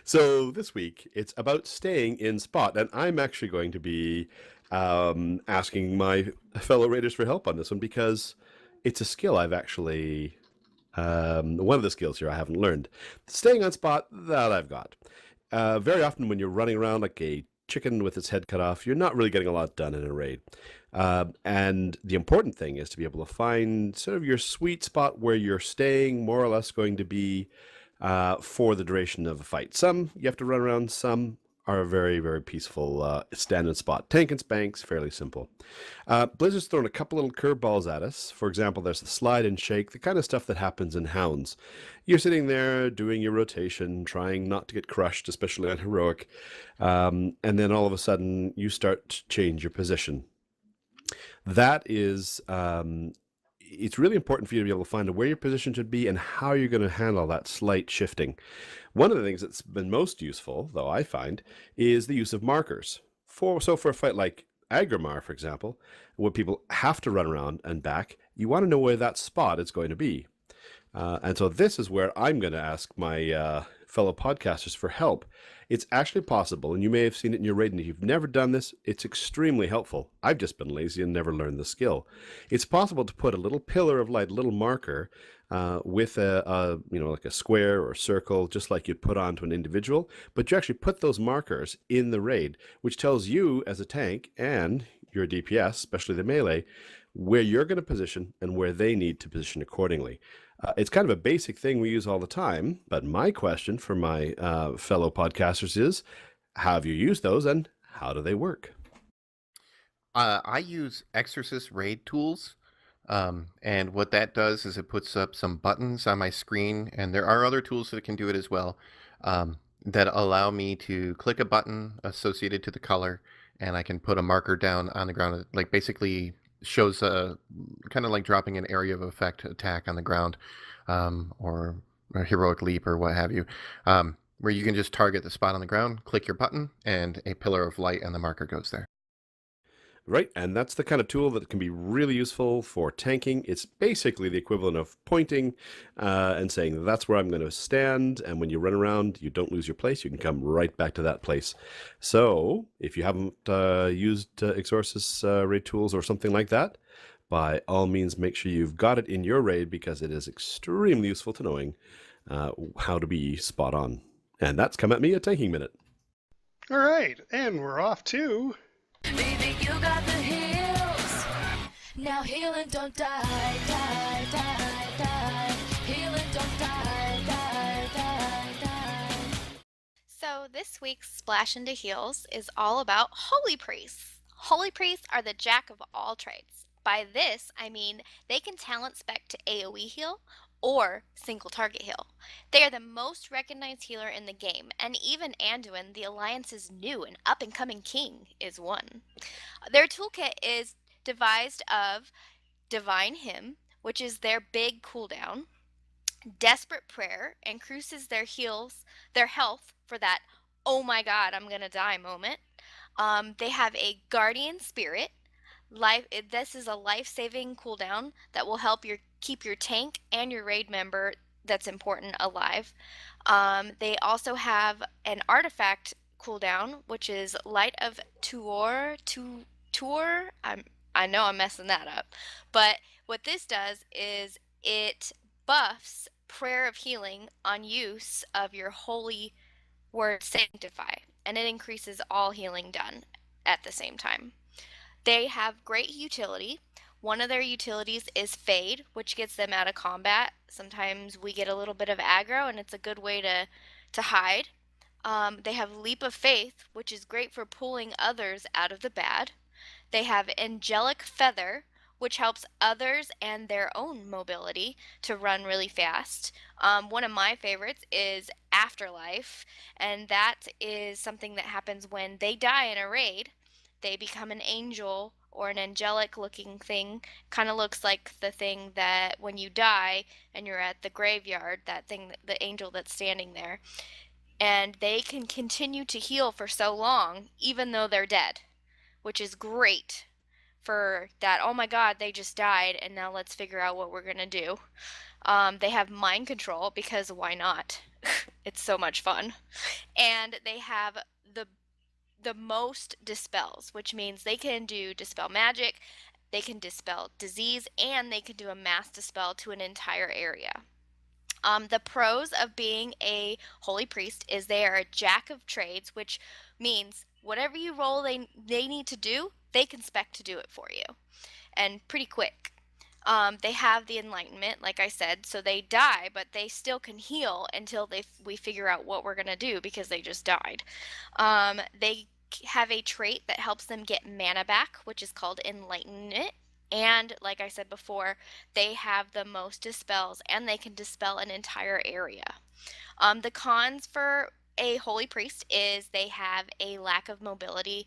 So this week it's about staying in spot, and I'm actually going to be asking my fellow raiders for help on this one because it's a skill I've actually one of the skills here I haven't learned. Staying on spot, that I've got. Very often when you're running around like a chicken with its head cut off, you're not really getting a lot done in a raid. And the important thing is to be able to find sort of your sweet spot where you're staying more or less going to be for the duration of a fight. Some you have to run around, some are a very, very peaceful stand-in spot. Tank and Spank's fairly simple. Blizzard's thrown a couple little curveballs at us. For example, there's the slide and shake, the kind of stuff that happens in Hounds. You're sitting there doing your rotation, trying not to get crushed, especially on Heroic, and then all of a sudden you start to change your position. That is, it's really important for you to be able to find out where your position should be and how you're going to handle that slight shifting. One of the things that's been most useful, though I find, is the use of markers. For a fight like Agrimar, for example, where people have to run around and back, you want to know where that spot is going to be. And so this is where I'm going to ask my fellow podcasters for help. It's actually possible, and you may have seen it in your raid, and if you've never done this, it's extremely helpful. I've just been lazy and never learned the skill. It's possible to put a little pillar of light, a little marker, with like a square or circle, just like you'd put onto an individual, but you actually put those markers in the raid, which tells you as a tank and your DPS, especially the melee, where you're going to position and where they need to position accordingly. It's kind of a basic thing we use all the time, but my question for my fellow podcasters is, have you used those and how do they work? I use Exorcist raid tools, and what that does is it puts up some buttons on my screen, and there are other tools that can do it as well, that allow me to click a button associated to the color, and I can put a marker down on the ground. It, like, basically shows kind of like dropping an area of effect attack on the ground, or a heroic leap or what have you, where you can just target the spot on the ground, click your button, and a pillar of light and the marker goes there. Right, and that's the kind of tool that can be really useful for tanking. It's basically the equivalent of pointing and saying, that's where I'm going to stand, and when you run around, you don't lose your place. You can come right back to that place. So, if you haven't used Exorcist raid tools or something like that, by all means, make sure you've got it in your raid, because it is extremely useful to knowing how to be spot on. And that's Come At Me a Tanking Minute. All right, and we're off to... Baby, you got the heals. Now heal and don't die, die, die, die. Heal and don't die, die, die, die. So this week's Splash into Heals is all about Holy Priests. Holy Priests are the jack of all trades. By this, I mean they can talent spec to AoE heal or single target heal. They are the most recognized healer in the game, and even Anduin, the Alliance's new and up-and-coming king, is one. Their toolkit is devised of Divine Hymn, which is their big cooldown. Desperate Prayer increases their health for that, oh my god, I'm gonna die moment. They have a Guardian Spirit. This is a life-saving cooldown that will help keep your tank and your raid member that's important alive. They also have an artifact cooldown, which is Light of Tuor. I know I'm messing that up, but what this does is it buffs Prayer of Healing on use of your holy word sanctify, and it increases all healing done at the same time. They have great utility. One of their utilities is Fade, which gets them out of combat. Sometimes we get a little bit of aggro, and it's a good way to hide. They have Leap of Faith, which is great for pulling others out of the bad. They have Angelic Feather, which helps others and their own mobility to run really fast. One of my favorites is Afterlife, and that is something that happens when they die in a raid. They become an angel or an angelic looking thing. Kind of looks like the thing that when you die and you're at the graveyard, that thing, the angel that's standing there. And they can continue to heal for so long, even though they're dead, which is great for that. Oh my God, they just died, and now let's figure out what we're gonna do. They have mind control, because why not? It's so much fun. And they have the most dispels, which means they can do dispel magic, they can dispel disease, and they can do a mass dispel to an entire area. The pros of being a holy priest is they are a jack of trades, which means whatever you roll they need to do, they can spec to do it for you, and pretty quick. They have the enlightenment, like I said, so they die, but they still can heal until we figure out what we're going to do, because they just died. They have a trait that helps them get mana back, which is called enlightenment. And like I said before, they have the most dispels, and they can dispel an entire area. The cons for a holy priest is they have a lack of mobility.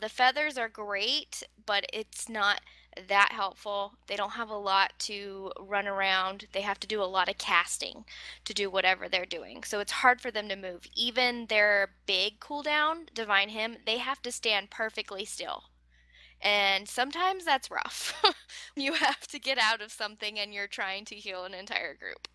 The feathers are great, but it's not that helpful. They don't have a lot to run around. They have to do a lot of casting to do whatever they're doing. So it's hard for them to move. Even their big cooldown, Divine Hymn, they have to stand perfectly still. And sometimes that's rough. You have to get out of something and you're trying to heal an entire group.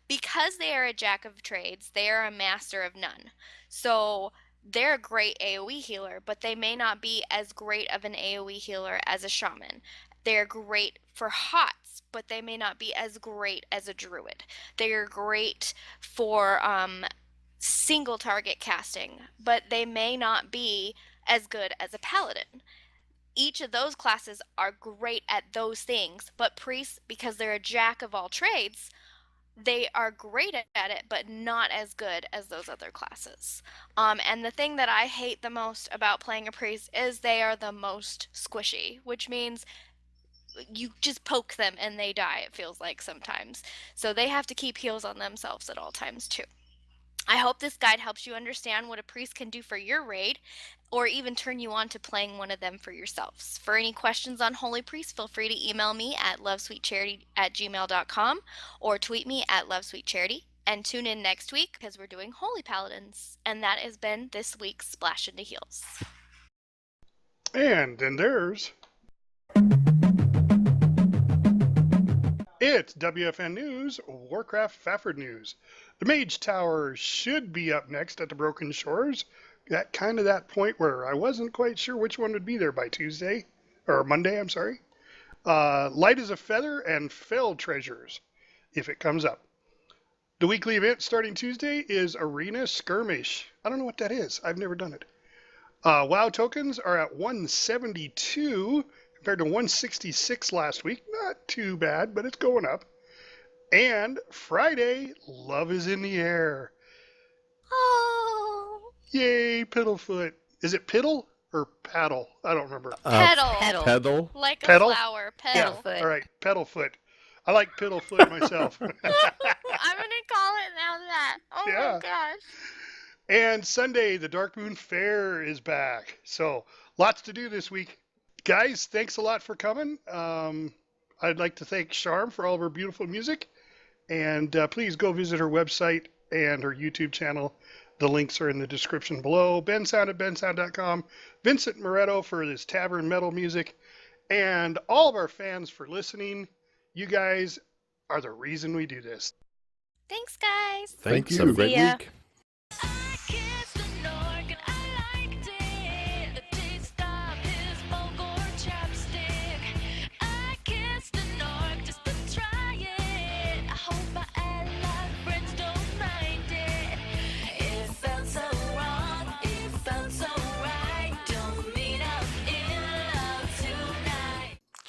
Because they are a jack of trades, they are a master of none. So they're a great AoE healer, but they may not be as great of an AoE healer as a shaman. They're great for HOTS, but they may not be as great as a druid. They are great for single target casting, but they may not be as good as a paladin. Each of those classes are great at those things, but priests, because they're a jack of all trades, they are great at it, but not as good as those other classes. And the thing that I hate the most about playing a priest is they are the most squishy, which means you just poke them and they die, it feels like sometimes. So they have to keep heals on themselves at all times too. I hope this guide helps you understand what a priest can do for your raid, or even turn you on to playing one of them for yourselves. For any questions on Holy Priest, feel free to email me at lovesweetcharity@gmail.com or tweet me at lovesweetcharity. And tune in next week because we're doing Holy Paladins. And that has been this week's Splash into Heals. And then there's... It's WFN News, Warcraft Stafford News. The Mage Tower should be up next at the Broken Shores. That point where I wasn't quite sure which one would be there by Tuesday, or Monday, I'm sorry. Light as a Feather and Fell Treasures, if it comes up. The weekly event starting Tuesday is Arena Skirmish. I don't know what that is. I've never done it. WoW tokens are at 172 compared to 166 last week. Not too bad, but it's going up. And Friday, Love is in the Air. Oh. Yay, Piddlefoot. Is it Piddle or Paddle? I don't remember. Petal. Pedal. Like Petal? a flower. Petal. Yeah. All right, Peddlefoot. I like Piddlefoot myself. I'm going to call it now that. Oh Yeah. my gosh. And Sunday, the Dark Moon Fair is back. So lots to do this week. Guys, thanks a lot for coming. I'd like to thank Charm for all of her beautiful music. And please go visit her website and her YouTube channel. The links are in the description below. BenSound at bensound.com. Vincent Moretto for this tavern metal music. And all of our fans for listening. You guys are the reason we do this. Thanks, guys. Thanks. you. Have a great See ya. week. I kissed an orc and I liked it. The taste of his Bulgur chapstick. I kissed an orc just to try it. I hope my allied friends don't mind it. It's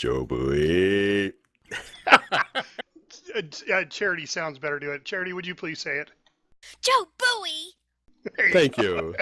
AskJobui. Charity sounds better to it. Charity, would you please say it? Joe Bowie! Thank you.